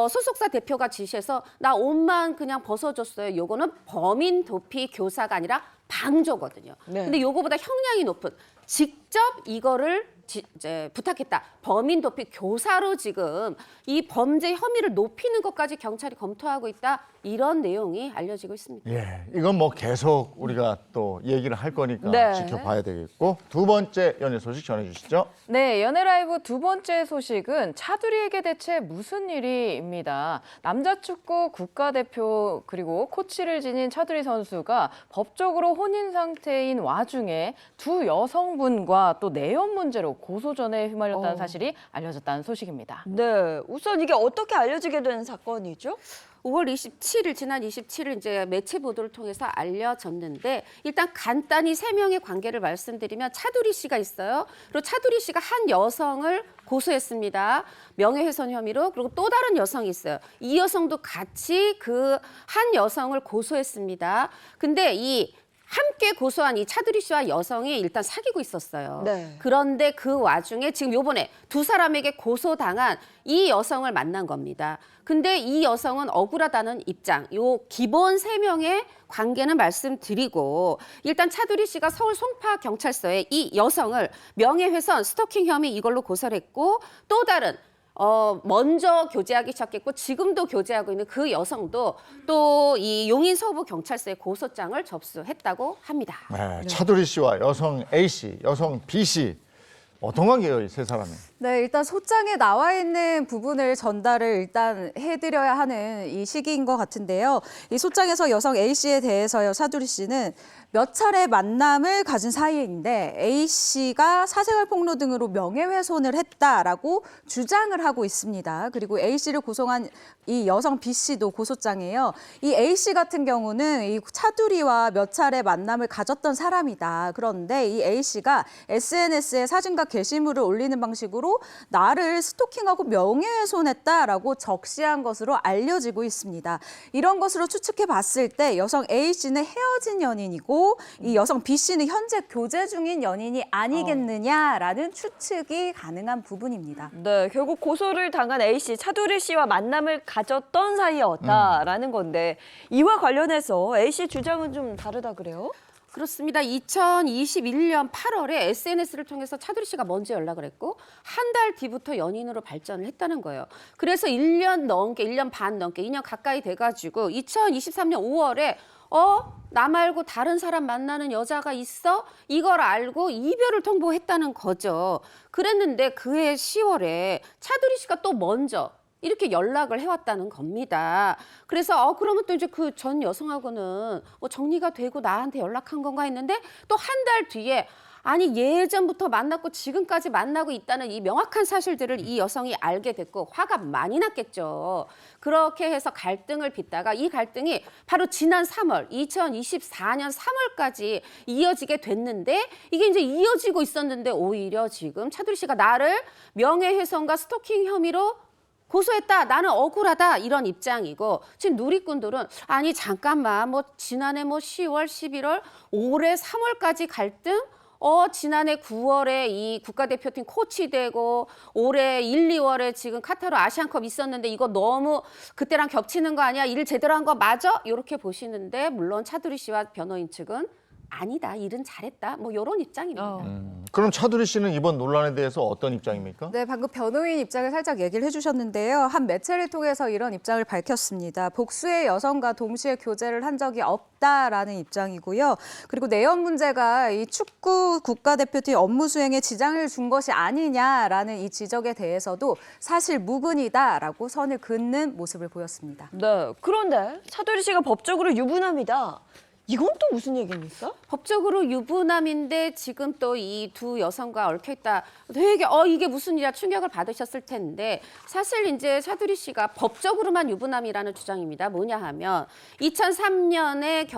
소속사 대표가 지시해서 나 옷만 그냥 벗어줬어요. 요거는 범인 도피 교사가 아니라 방조거든요. 네. 근데 요거보다 형량이 높은 직접 이거를 이제 부탁했다. 범인 도피 교사로 지금 이 범죄 혐의를 높이는 것까지 경찰이 검토하고 있다. 이런 내용이 알려지고 있습니다. 예, 이건 뭐 계속 우리가 또 얘기를 할 거니까 네. 지켜봐야 되겠고 두 번째 연예 소식 전해주시죠. 네, 연예 라이브 두 번째 소식은 차두리에게 대체 무슨 일이입니다. 남자 축구 국가대표 그리고 코치를 지닌 차두리 선수가 법적으로 혼인 상태인 와중에 두 여성분과 또 내연 문제로 고소전에 휘말렸다는 사실이 알려졌다는 소식입니다. 네, 우선 이게 어떻게 알려지게 된 사건이죠? 5월 27일, 지난 27일 이제 매체 보도를 통해서 알려졌는데 일단 간단히 세 명의 관계를 말씀드리면 차두리 씨가 있어요. 그리고 차두리 씨가 한 여성을 고소했습니다. 명예훼손 혐의로. 그리고 또 다른 여성이 있어요. 이 여성도 같이 그 한 여성을 고소했습니다. 근데 이 함께 고소한 이 차두리 씨와 여성이 일단 사귀고 있었어요. 네. 그런데 그 와중에 지금 요번에 두 사람에게 고소당한 이 여성을 만난 겁니다. 근데 이 여성은 억울하다는 입장, 요 기본 세 명의 관계는 말씀드리고 일단 차두리 씨가 서울 송파경찰서에 이 여성을 명예훼손, 스토킹 혐의 이걸로 고소를 했고 또 다른 먼저 교제하기 시작했고 지금도 교제하고 있는 그 여성도 또 이 용인 서부 경찰서에 고소장을 접수했다고 합니다. 네, 차두리 씨와 여성 A 씨, 여성 B 씨 어떤 관계예요, 이 세 사람이? 네, 일단 소장에 나와 있는 부분을 전달을 일단 해드려야 하는 이 시기인 것 같은데요. 이 소장에서 여성 A 씨에 대해서요, 차두리 씨는 몇 차례 만남을 가진 사이인데 A 씨가 사생활 폭로 등으로 명예훼손을 했다라고 주장을 하고 있습니다. 그리고 A 씨를 고소한 이 여성 B 씨도 고소장이에요. 이 A 씨 같은 경우는 이 차두리와 몇 차례 만남을 가졌던 사람이다. 그런데 이 A 씨가 SNS에 사진과 게시물을 올리는 방식으로 나를 스토킹하고 명예훼손했다라고 적시한 것으로 알려지고 있습니다. 이런 것으로 추측해 봤을 때 여성 A 씨는 헤어진 연인이고 이 여성 B 씨는 현재 교제 중인 연인이 아니겠느냐라는 추측이 가능한 부분입니다. 네, 결국 고소를 당한 A 씨, 차두리 씨와 만남을 가졌던 사이였다라는 건데 이와 관련해서 A 씨 주장은 좀 다르다 그래요? 그렇습니다. 2021년 8월에 SNS를 통해서 차두리 씨가 먼저 연락을 했고 한 달 뒤부터 연인으로 발전을 했다는 거예요. 그래서 1년 반 넘게 2년 가까이 돼가지고 2023년 5월에 나 말고 다른 사람 만나는 여자가 있어? 이걸 알고 이별을 통보했다는 거죠. 그랬는데 그해 10월에 차두리 씨가 또 먼저 이렇게 연락을 해왔다는 겁니다. 그래서 그러면 또 이제 그 전 여성하고는 정리가 되고 나한테 연락한 건가 했는데 또 한 달 뒤에 아니 예전부터 만났고 지금까지 만나고 있다는 이 명확한 사실들을 이 여성이 알게 됐고 화가 많이 났겠죠. 그렇게 해서 갈등을 빚다가 이 갈등이 바로 지난 3월, 2024년 3월까지 이어지게 됐는데 이게 이제 이어지고 있었는데 오히려 지금 차두리 씨가 나를 명예훼손과 스토킹 혐의로 고소했다. 나는 억울하다. 이런 입장이고 지금 누리꾼들은 아니 잠깐만 지난해 10월, 11월, 올해 3월까지 갈등 지난해 9월에 이 국가대표팀 코치 되고 올해 1, 2월에 지금 카타르 아시안컵 있었는데 이거 너무 그때랑 겹치는 거 아니야? 일 제대로 한 거 맞아? 이렇게 보시는데 물론 차두리 씨와 변호인 측은 아니다. 일은 잘했다. 뭐 이런 입장입니다. 그럼 차두리 씨는 이번 논란에 대해서 어떤 입장입니까? 네, 방금 변호인 입장을 살짝 얘기를 해주셨는데요. 한 매체를 통해서 이런 입장을 밝혔습니다. 복수의 여성과 동시에 교제를 한 적이 없다라는 입장이고요. 그리고 내연 문제가 이 축구 국가대표팀 업무 수행에 지장을 준 것이 아니냐라는 이 지적에 대해서도 사실 무근이다라고 선을 긋는 모습을 보였습니다. 네. 그런데 차두리 씨가 법적으로 유부남이다. 이건 또 무슨 얘기입니까? 법적으로 유부남인데 지금 또 이 두 여성과 얽혀있다. 되게 이게 무슨 일이야 충격을 받으셨을 텐데 사실 이제 차두리 씨가 법적으로만 유부남이라는 주장입니다. 뭐냐 하면 2008년에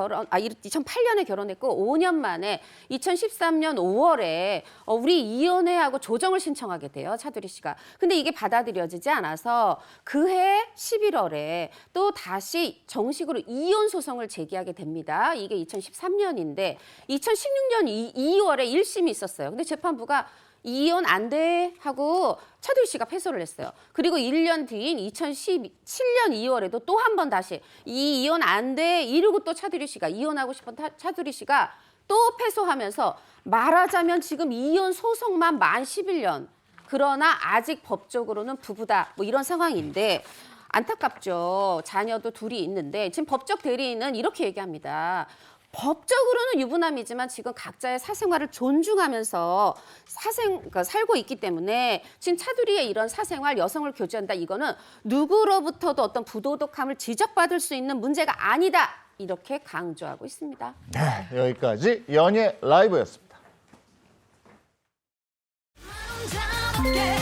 결혼했고 5년 만에 2013년 5월에 우리 이혼해하고 조정을 신청하게 돼요. 차두리 씨가. 근데 이게 받아들여지지 않아서 그해 11월에 또 다시 정식으로 이혼 소송을 제기하게 됩니다. 이게 2013년인데 2016년 2월에 1심이 있었어요. 근데 재판부가 이혼 안 돼 하고 차두리 씨가 패소를 했어요. 그리고 1년 뒤인 2017년 2월에도 또 한 번 다시 이 이혼 안 돼 이러고 또 차두리 씨가 이혼하고 싶은 차두리 씨가 또 패소하면서 말하자면 지금 이혼 소송만 만 11년. 그러나 아직 법적으로는 부부다. 뭐 이런 상황인데 안타깝죠. 자녀도 둘이 있는데 지금 법적 대리인은 이렇게 얘기합니다. 법적으로는 유부남이지만 지금 각자의 사생활을 존중하면서 살고 있기 때문에 지금 차두리의 이런 사생활 여성을 교제한다. 이거는 누구로부터도 어떤 부도덕함을 지적받을 수 있는 문제가 아니다. 이렇게 강조하고 있습니다. 네, 여기까지 연예 라이브였습니다. 네,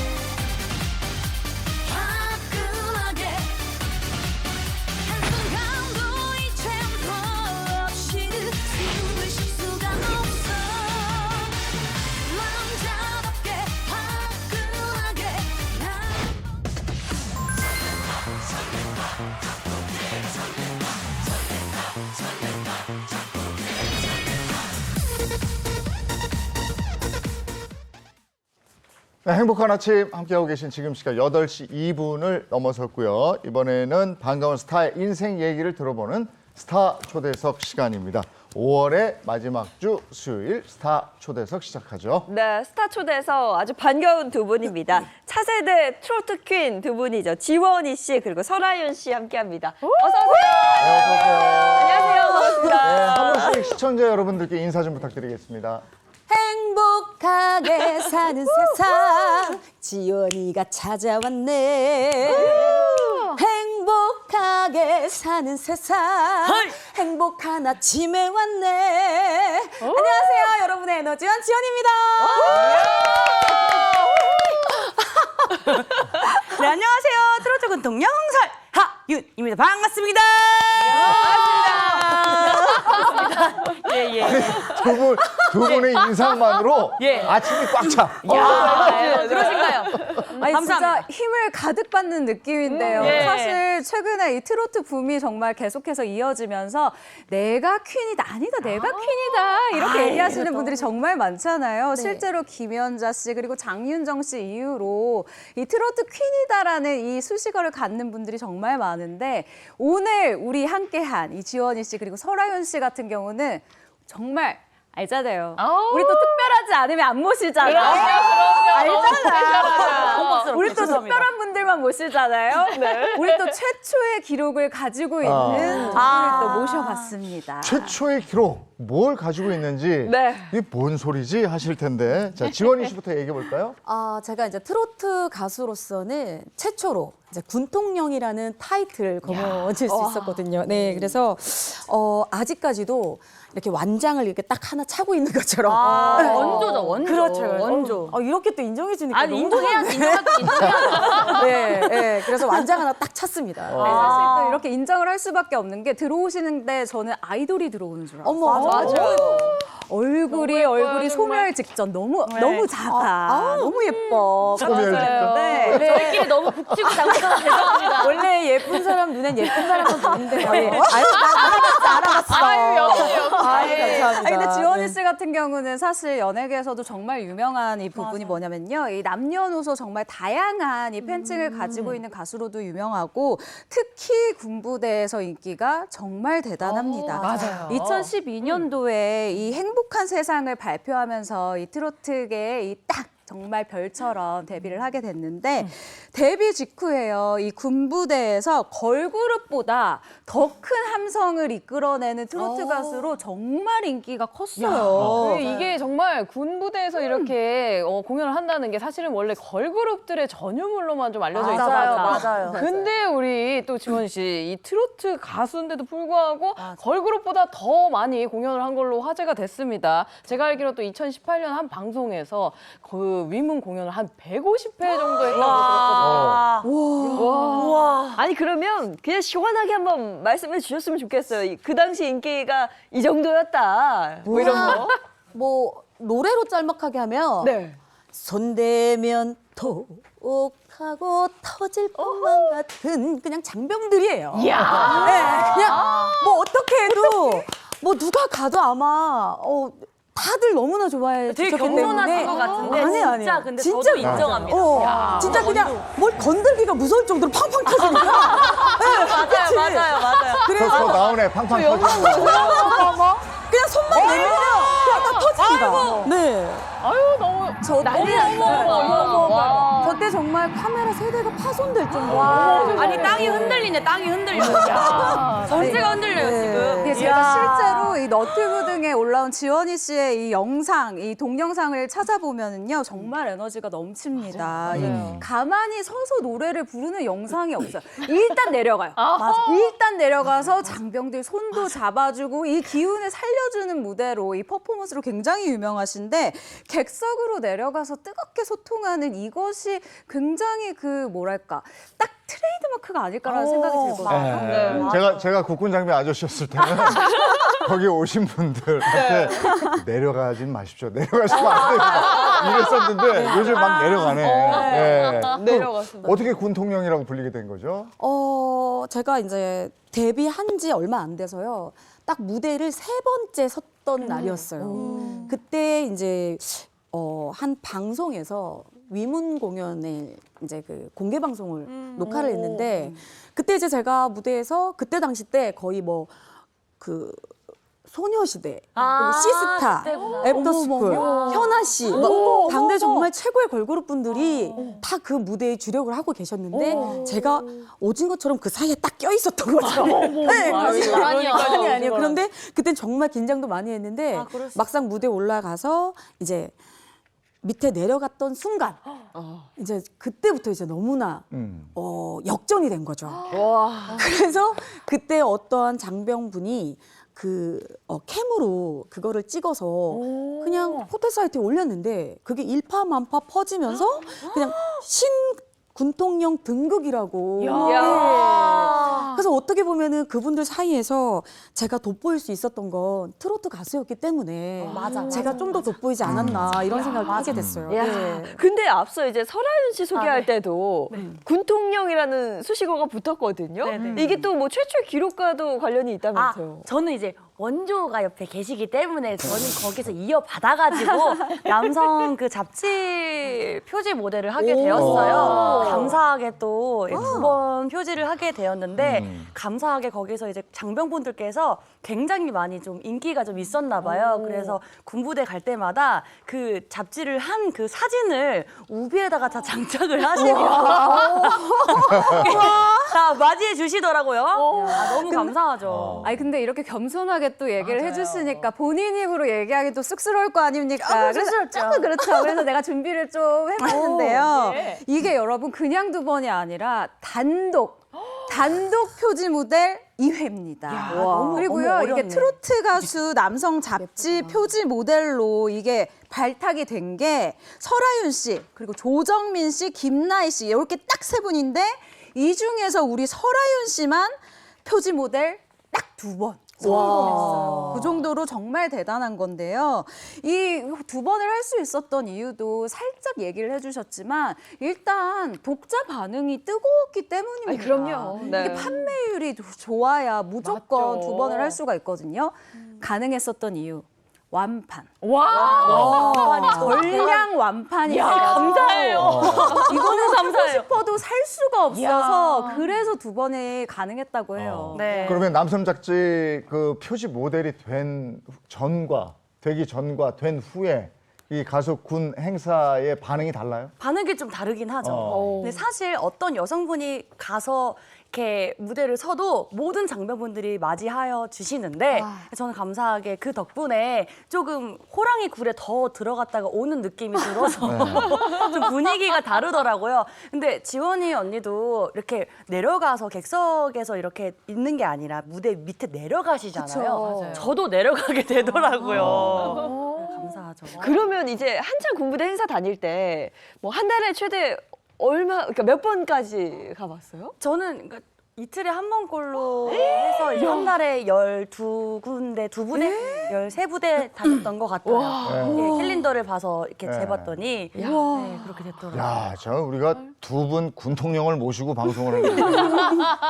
행복한 아침 함께하고 계신 지금 시각 8시 2분을 넘어섰고요. 이번에는 반가운 스타의 인생 얘기를 들어보는 스타 초대석 시간입니다. 5월의 마지막 주 수요일 스타 초대석 시작하죠. 네, 스타 초대에서 아주 반가운 두 분입니다. 차세대 트로트 퀸 두 분이죠. 지원이 씨 그리고 설아윤 씨 함께합니다. 어서 오세요. 네, 어서 오세요. 안녕하세요. 반갑습니다. 네, 한 분씩 시청자 여러분들께 인사 좀 부탁드리겠습니다. 행복하게 사는 세상 지연이가 찾아왔네. 행복하게 사는 세상 행복한 아침에 왔네. 안녕하세요, 여러분의 에너지원 지연입니다. 네, 안녕하세요, 트로트 군통 영설 하윤입니다. 반갑습니다. 두 분의 인상만으로 아침이 꽉 차. 그러신가요? 아니, 감사합니다. 진짜 힘을 가득 받는 느낌인데요. 예. 사실 최근에 이 트로트 붐이 정말 계속해서 이어지면서 내가 퀸이다, 아니다, 내가 퀸이다 이렇게 얘기하시는 분들이 정말 많잖아요. 실제로 김연자 씨 그리고 장윤정 씨 이후로 이 트로트 퀸이다라는 이 수식어를 갖는 분들이 정말 많은데 오늘 우리 함께한 이 지원이 씨 그리고 설아윤 씨 같은 경우는 정말 알잖아요. 우리 또 특별하지 않으면 안 모시잖아요. 알잖아. 우리 또 특별한 분들만 모시잖아요. 우리 또 최초의 기록을 가지고 있는 두 분을 또 모셔봤습니다. 최초의 기록 뭘 가지고 있는지 네. 이게 뭔 소리지 하실 텐데 자 지원이 씨부터 얘기해 볼까요? 제가 이제 트로트 가수로서는 최초로 이제 군통령이라는 타이틀을 거머쥘 수 있었거든요. 네, 그래서 아직까지도 이렇게 완장을 이렇게 딱 하나 차고 있는 것처럼. 원조죠, 원조. 그렇죠. 원조. 이렇게 또 인정해 주니까 아니, 너무 인정해야지, 인정해야지. 네, 네, 그래서 완장 하나 딱 찼습니다. 사실 또 이렇게 인정을 할 수밖에 없는 게 들어오시는데 저는 아이돌이 들어오는 줄 알았어요. 어머, 맞아요. 얼굴이 소멸 직전 너무 작아. 너무 예뻐. 소멸 직전. 네. 저희끼리 너무 북치고 장구치고 죄송합니다. 원래 예쁜 사람 눈엔 예쁜 사람만 보는데. 아유, 알아봤어. 아유, 역시. 감사합니다. 근데 지원이 네. 씨 같은 경우는 사실 연예계에서도 정말 유명한 이 부분이 뭐냐면요. 이 남녀노소 정말 다양한 이 팬층을 가지고 있는 가수로도 유명하고 특히 군부대에서 인기가 정말 대단합니다. 맞아요. 2012년도에 이 행복한 세상을 발표하면서 이 트로트계의 이 딱 정말 별처럼 데뷔를 하게 됐는데 데뷔 직후에요. 이 군부대에서 걸그룹보다 더 큰 함성을 이끌어내는 트로트 가수로 정말 인기가 컸어요. 이게 정말 군부대에서 이렇게 공연을 한다는 게 사실은 원래 걸그룹들의 전유물로만 좀 알려져 있었다. 맞아요. 근데 우리 또 지원 씨 이 트로트 가수인데도 불구하고 걸그룹보다 더 많이 공연을 한 걸로 화제가 됐습니다. 제가 알기로 또 2018년 한 방송에서 그 위문 공연을 한 150회 정도 했다고 들었거든요. 와. 아니 그러면 그냥 시원하게 한번 말씀해 주셨으면 좋겠어요. 그 당시 인기가 이 정도였다. 뭐 이런 거. 뭐 노래로 짤막하게 하면 네. 손대면 톡하고 터질 것만 같은 그냥 장병들이에요. 이야. 네, 그냥 뭐 어떻게 해도 뭐 누가 가도 아마 다들 너무나 좋아해 되게 주셨기 겸손하신 때문에 것 같은데 아니에요, 진짜 아니에요. 근데 진짜 저도 인정합니다. 진짜 그냥 뭘 건들기가 무서울 정도로 팡팡 터지니까. 네, 맞아요. 저 나오네 팡팡 터지고. 그냥 손만 내밀면 그냥 다 터집니다. 네. 아유 너무 저 난리 났어요. 저때 정말 카메라 세대가 파손될 정도로. 아니 땅이 흔들리네. 땅이 흔들려요. 전체가 흔들려요 지금. 예, 제가 실제로 이 너튜브 등에 올라온 지원이 씨의 이 영상, 이 동영상을 찾아보면은요 정말 에너지가 넘칩니다. 이 가만히 서서 노래를 부르는 영상이 없어요. 일단 내려가요. 일단 내려가서 장병들 손도 잡아주고 이 기운을 살려주는 무대로 이 퍼포먼스로 굉장히 유명하신데 객석으로 내려가서 뜨겁게 소통하는 이것이 굉장히 그 뭐랄까 딱 트레이드마크가 아닐까라는 생각이 들거든요. 제가 국군 장비 아저씨였을 때는 거기 오신 분들한테 내려가진 마십시오. 내려가시면 안 됩니다. 이랬었는데 요즘 막 내려가네. 내려갔습니다. 어떻게 군 통령이라고 불리게 된 거죠? 제가 이제 데뷔한 지 얼마 안 돼서요. 딱 무대를 3번째 섰던 날이었어요. 그때 이제 한 방송에서 위문 공연에 이제 그 공개 방송을 녹화를 했는데 그때 이제 제가 무대에서 그때 당시 때 거의 뭐 그 소녀시대, 그리고 시스타, 애프터스쿨, 현아 씨, 뭐 당대 정말 최고의 걸그룹 분들이 다 그 무대에 주력을 하고 계셨는데 제가 오징어처럼 그 사이에 딱 껴 있었던 거죠. 네, 아니요. 그런데 그땐 정말 긴장도 많이 했는데 막상 무대에 올라가서 이제 밑에 내려갔던 순간 이제 그때부터 이제 너무나 역전이 된 거죠. 그래서 그때 어떠한 장병분이 그 캠으로 그거를 찍어서 그냥 포털 사이트에 올렸는데 그게 일파만파 퍼지면서 그냥 군통령 등극이라고. 네. 그래서 어떻게 보면은 그분들 사이에서 제가 돋보일 수 있었던 건 트로트 가수였기 때문에 제가 좀 더 돋보이지 않았나 이런 생각을 하게 됐어요. 야, 네. 근데 앞서 이제 설아윤 씨 소개할 때도 군통령이라는 수식어가 붙었거든요. 이게 또 뭐 최초의 기록과도 관련이 있다면서요. 저는 이제 원조가 옆에 계시기 때문에 저는 거기서 이어받아가지고 남성 그 잡지 표지 모델을 하게 되었어요. 감사하게 또 2번 표지를 하게 되었는데 감사하게 거기서 이제 장병분들께서 굉장히 많이 좀 인기가 좀 있었나 봐요. 그래서 군부대 갈 때마다 그 잡지를 한 그 사진을 우비에다가 다 장착을 하시고 다 맞이해 주시더라고요. 너무 감사하죠. 아니 근데 이렇게 겸손하게 또 얘기를 해주시니까 본인 입으로 얘기하기 또 쑥스러울 거 아닙니까? 조금 그렇죠. 그래서 내가 준비를 좀 해봤는데요. 이게 여러분 그냥 2번이 아니라 단독 표지 모델 2회입니다. 그리고요 이게 트로트 가수 남성 잡지 표지 모델로 이게 발탁이 된 게 설아윤 씨 그리고 조정민 씨, 김나희 씨 이렇게 딱 3분인데 이 중에서 우리 설아윤 씨만 표지 모델 딱 2번. 성공했어요. 그 정도로 정말 대단한 건데요. 이 2번을 할 수 있었던 이유도 살짝 얘기를 해주셨지만 일단 독자 반응이 뜨거웠기 때문입니다. 아니, 그럼요. 네. 이게 판매율이 좋아야 무조건 맞죠. 2번을 할 수가 있거든요. 가능했었던 이유. 완판. 와. 전량 완판이 야, 돼가지고 감사해요. 이거는 감사해요. 싶어도 살 수가 없어서 야. 그래서 2번에 가능했다고 해요. 네. 그러면 남성 잡지 그 표지 모델이 되기 전과 된 후에 이 가수 군 행사의 반응이 달라요? 반응이 좀 다르긴 하죠. 근데 사실 어떤 여성분이 가서 이렇게 무대를 서도 모든 장병분들이 맞이하여 주시는데 저는 감사하게 그 덕분에 조금 호랑이 굴에 더 들어갔다가 오는 느낌이 들어서 좀 분위기가 다르더라고요. 근데 지원이 언니도 이렇게 내려가서 객석에서 이렇게 있는 게 아니라 무대 밑에 내려가시잖아요. 맞아요. 저도 내려가게 되더라고요. 네, 감사하죠. 그러면 이제 한창 군부대 행사 다닐 때 뭐 한 달에 최대 그러니까 몇 번까지 가봤어요? 저는 그러니까 이틀에 한 번꼴로 해서 이제 한 달에 12군데, 2부대, 13부대 다녔던 것 같아요. 예, 캘린더를 봐서 이렇게 네. 재봤더니 네, 그렇게 됐더라고요. 야, 저 우리가 두 분 군통령을 모시고 방송을 하는데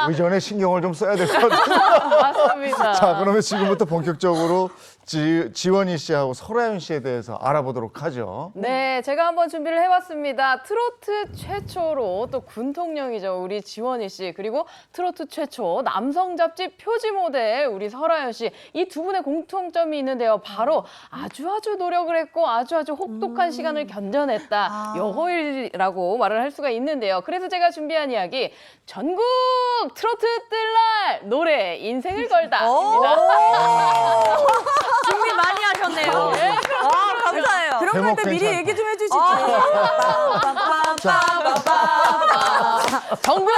의전에 신경을 좀 써야 될 것 같아요. 맞습니다. 자, 그러면 지금부터 본격적으로 지원이 씨하고 설아윤 씨에 대해서 알아보도록 하죠. 네, 제가 한번 준비를 해봤습니다. 트로트 최초로 또 군통령이죠, 우리 지원이 씨. 그리고 트로트 최초 남성 잡지 표지 모델 우리 설아윤 씨. 이 두 분의 공통점이 있는데요. 바로 아주 노력을 했고 아주 혹독한 시간을 견뎌냈다. 요거이라고 말을 할 수가 있는데요. 그래서 제가 준비한 이야기, 전국 트로트 뜰 날 노래 인생을 걸다입니다. 준비 많이 하셨네요. 감사해요. 그런 제목 걸 때 미리 괜찮다. 얘기 좀 해주시죠. 전국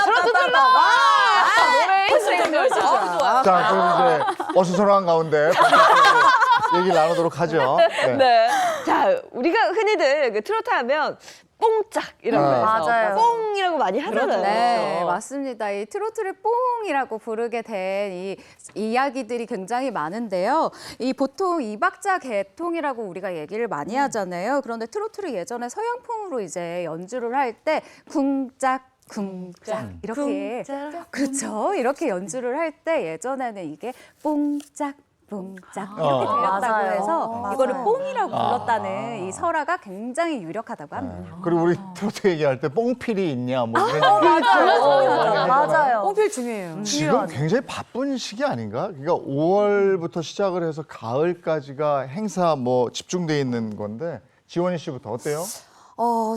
트로트 뜰 날 노래 인생을 걸다. 자, 그럼 이제 어수선한 가운데 본격적으로 얘기를 나누도록 하죠. 네. 네. 자, 우리가 흔히들 그 트로트 하면 뽕짝이라고 해서 맞아요. 뽕이라고 많이 하잖아요. 네, 그렇죠? 맞습니다. 이 트로트를 뽕이라고 부르게 된 이 이야기들이 굉장히 많은데요. 이 보통 이박자 계통이라고 우리가 얘기를 많이 하잖아요. 그런데 트로트를 예전에 서양풍으로 이제 연주를 할 때 쿵짝 쿵짝 이렇게 그렇죠. 이렇게 연주를 할 때 예전에는 이게 뽕짝 뽕짝 이렇게 들렸다고 맞아요. 해서 이거를 맞아요. 뽕이라고 불렀다는 이 설화가 굉장히 유력하다고 합니다. 그리고 우리 트로트 얘기할 때 뽕필이 있냐 뭐 이런 얘기. 맞아요. 뽕필 중요해요. 지금 굉장히 바쁜 시기 아닌가? 그러니까 5월부터 시작을 해서 가을까지가 행사 뭐 집중돼 있는 건데 지원이 씨부터 어때요?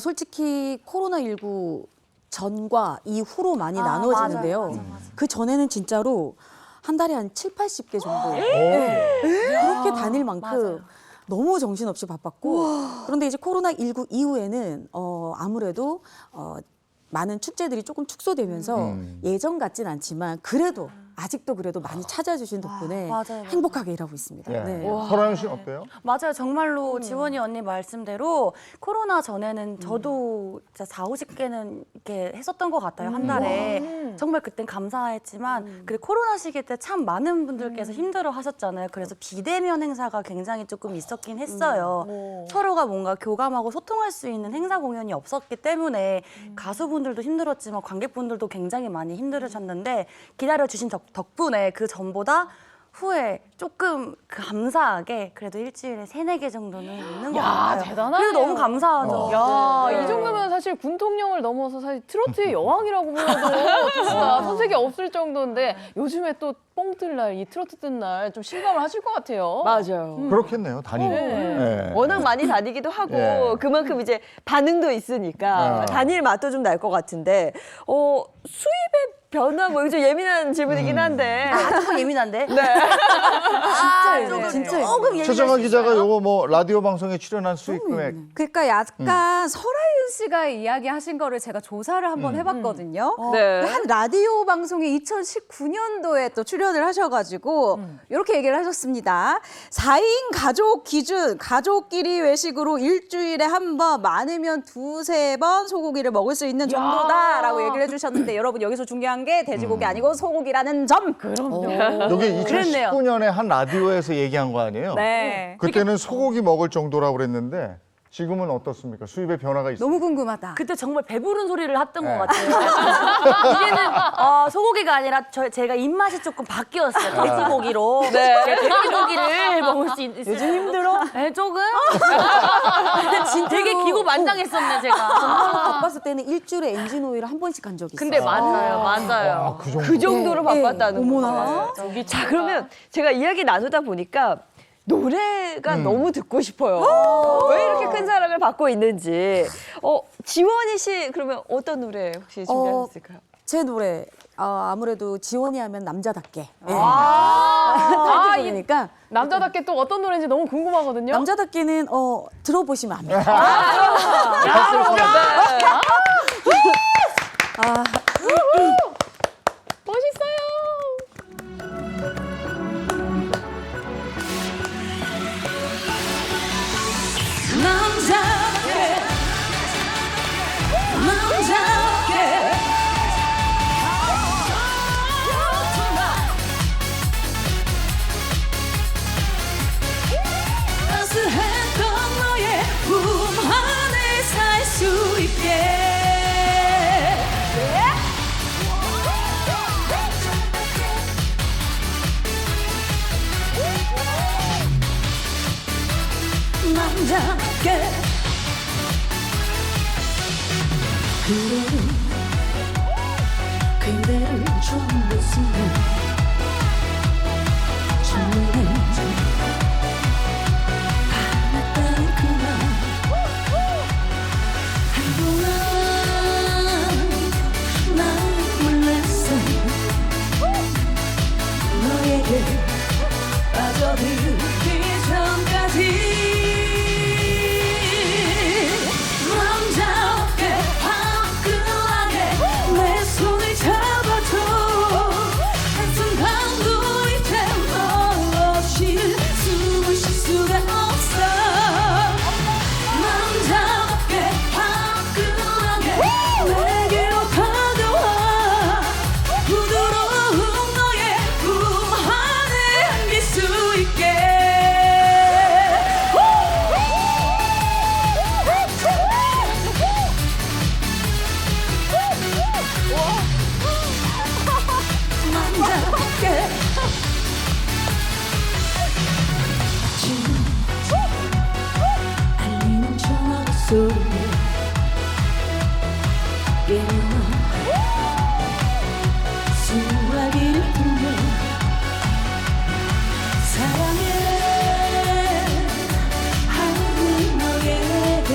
솔직히 코로나19 전과 이후로 많이 나눠지는데요. 그 전에는 진짜로 한 달에 한 7, 80개 정도 그렇게 다닐 만큼 너무 정신없이 바빴고 그런데 이제 코로나19 이후에는 아무래도 많은 축제들이 조금 축소되면서 예전 같진 않지만 그래도 아직도 그래도 많이 찾아주신 덕분에 맞아요. 행복하게 일하고 있습니다. 예. 네. 설아윤 씨는 어때요? 맞아요. 정말로 지원이 언니 말씀대로 코로나 전에는 저도 진짜 4, 50개는 이렇게 했었던 것 같아요. 한 달에. 정말 그땐 감사했지만 그래 코로나 시기 때 참 많은 분들께서 힘들어 하셨잖아요. 그래서 비대면 행사가 굉장히 조금 있었긴 했어요. 서로가 뭔가 교감하고 소통할 수 있는 행사 공연이 없었기 때문에 가수분들도 힘들었지만 관객분들도 굉장히 많이 힘들으셨는데 기다려주신 덕분에 그 전보다 후에 조금 감사하게 그래도 일주일에 3, 4개 정도는 있는 것 같아요. 대단하네요. 그래도 너무 감사하죠. 야, 네. 이 정도면 사실 군통령을 넘어서 사실 트로트의 여왕이라고 불러도 진짜 손색이 없을 정도인데 요즘에 또 뽕 뜰 날, 이 트로트 뜬 날 좀 실감을 하실 것 같아요. 맞아요. 그렇겠네요. 다니니까. 예. 워낙 많이 다니기도 하고 예. 그만큼 이제 반응도 있으니까 다닐 맛도 좀 날 것 같은데 수입의 변화 뭐 이거 좀 예민한 질문이긴 한데 조금 예민한데? 진짜 조금 예민할 최정아 수 기자가 있어요. 요거 뭐 라디오 방송에 출연한 수익 금액 그러니까 약간 설아윤 씨가 이야기하신 거를 제가 조사를 한번 해봤거든요. 네. 한 라디오 방송에 2019년도에 또 출연을 하셔가지고 이렇게 얘기를 하셨습니다. 4인 가족 기준, 가족끼리 외식으로 일주일에 한 번, 많으면 2, 3번 소고기를 먹을 수 있는 정도다라고 얘기를 해주셨는데 여러분 여기서 중요한 중요한 게 돼지고기 아니고 소고기라는 점. 여기 그랬네요. 2019년에 한 라디오에서 얘기한 거 아니에요? 네. 그때는 소고기 먹을 정도라고 그랬는데 지금은 어떻습니까? 수입의 변화가 있어요. 너무 궁금하다. 그때 정말 배부른 소리를 했던 네. 것 같아요. 이제는 소고기가 아니라 제가 입맛이 조금 바뀌었어요. 돼지고기로. 네. 돼지고기를 먹을 수 있어요. 요즘 힘들어? 네, 조금. 되게 기고만장했었네, 제가. 바빴을 때는 일주일에 엔진 오일을 한 번씩 간 적이 있어요. 근데 맞아요. 그 정도. 그 정도로 네. 바빴다는 어머나. 거예요. 자, 그러면 제가 이야기 나누다 보니까 노래가 너무 듣고 싶어요. 왜 이렇게 큰 사랑을 받고 있는지. 지원이 씨 그러면 어떤 노래 혹시 준비하셨을까요? 제 노래 아무래도 지원이 하면 남자답게. 네. 아, 이 그러니까 남자답게 또 어떤 노래인지 너무 궁금하거든요. 남자답게는 들어보시면 압니다. 멋있어요. 따스했던 너의 품 안에 살 수 있게 남자답게 그대를 처음 본 순간 첫눈에 반했던 그날 한동안 난 몰랐어 너에게 빠져들기 전까지 남자답게 화끈하게 내 손을 잡아줘 한순간도 이제 너 없이 숨을 쉴 수가 없어 남자답게 화끈하게 내게로 다가와 부드러운 너의 품 안에 안길 수 있게 남자답게 알리는 전화 소리에 깨어나 수화기를 불며 사랑해 하는 너에게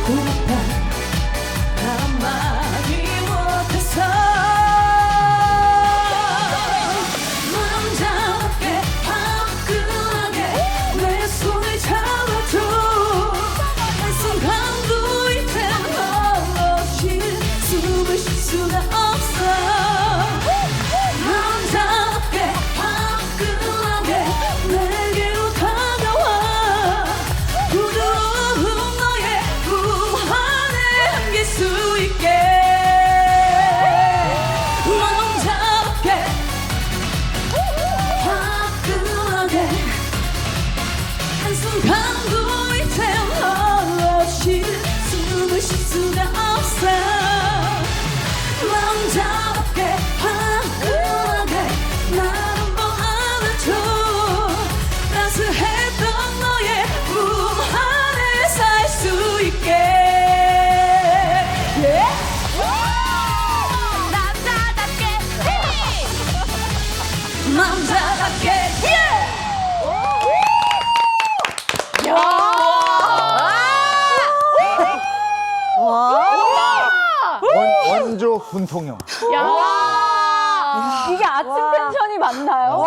고맙다 한마디 못해서 남자답게 화끈하게 내 손을 잡아줘 한순간도 이제 너 없이 숨을 쉴 수가 없어 남자답게 화끈하게 내게로 다가와 부드러운 너의 품 안에 안길 수 있게 남자답게 화끈하게 한순간도 이제 너 없이 숨을 쉴 수가 없어 남자답게 화끈하게 날 한번 안아줘 따스했던 너의 품 안에 살 수 있게 남자답게 원조 군통형. 이게 아침 텐션이 맞나요?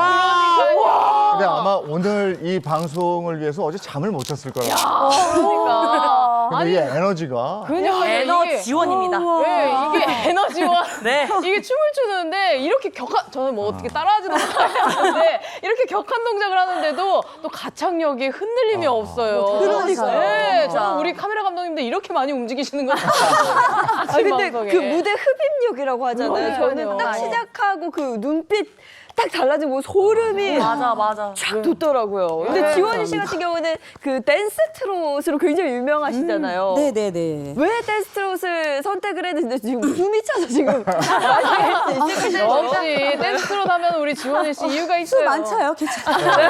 근데 아마 오늘 이 방송을 위해서 어제 잠을 못 잤을 거라고. 그러니까. 근데 이 에너지가 그냥 에너지원입니다. 네, 이게 에너지원. 네. 이게 춤을 추는데 이렇게 저는 뭐 어떻게 따라하지도 못하는데 이렇게 격한 동작을 하는데도 또 가창력이 흔들림이 없어요. 그러니까요. 네, 진짜. 저는 우리 카메라 감독님들 이렇게 많이 움직이시는 거 아, 근데 그 무대 흡입력이라고 하잖아요. 저는 딱 맞아요. 시작하고 그 눈빛 딱 달라지고 소름이 맞아. 쫙 돋더라고요. 근데 지원이 씨 같은 경우는 그 댄스 트롯으로 굉장히 유명하시잖아요. 네네네. 왜 댄스 트롯을 선택을 했는데 지금 숨이 차서 지금 말씀할 수 있으실까요? 역시 댄스 트롯 하면 우리 지원이 씨 이유가 있어요. 많죠요. 괜찮아요.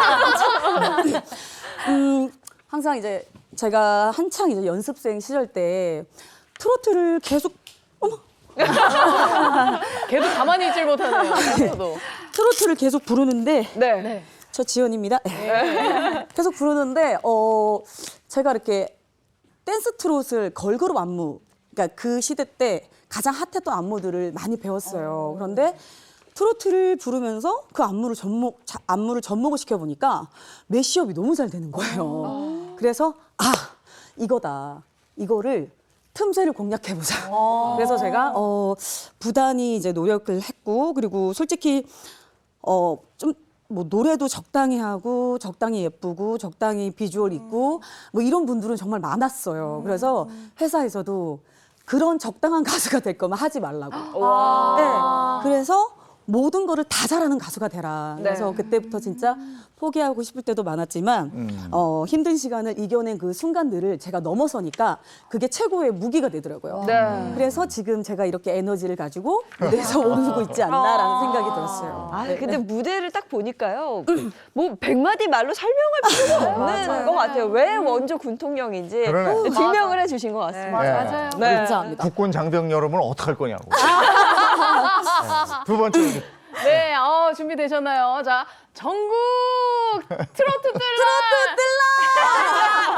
항상 이제 제가 한창 이제 연습생 시절 때 트로트를 계속 걔도 가만히 있질 못하네요. 저도. 트로트를 계속 부르는데 네. 저 지연입니다. 계속 부르는데 제가 이렇게 댄스 트롯을 걸그룹 안무, 그러니까 그 시대 때 가장 핫했던 안무들을 많이 배웠어요. 그런데 트로트를 부르면서 그 안무를 접목을 시켜 보니까 매시업이 너무 잘 되는 거예요. 그래서 이거다. 이거를 틈새를 공략해보자. 그래서 제가 부단히 이제 노력을 했고, 그리고 솔직히 좀 뭐 노래도 적당히 하고, 적당히 예쁘고, 적당히 비주얼 있고, 뭐 이런 분들은 정말 많았어요. 그래서 회사에서도 그런 적당한 가수가 될 거면 하지 말라고. 네. 그래서 모든 거를 다 잘하는 가수가 되라. 그래서 그때부터 진짜 포기하고 싶을 때도 많았지만 힘든 시간을 이겨낸 그 순간들을 제가 넘어서니까 그게 최고의 무기가 되더라고요. 그래서 지금 제가 이렇게 에너지를 가지고 무대에서 오르고 있지 않나라는 생각이 들었어요. 아, 근데 무대를 딱 보니까요. 뭐 100마디 말로 설명할 필요가 없는 것 같아요. 왜 원조 군통령인지 그러네. 증명을 해주신 것 같습니다. 맞아요. 네. 감사합니다. 국군 장병 여러분 어떡할 거냐고. 네. 두 번째 네, 준비되셨나요? 자, 전국 트로트 뜰라!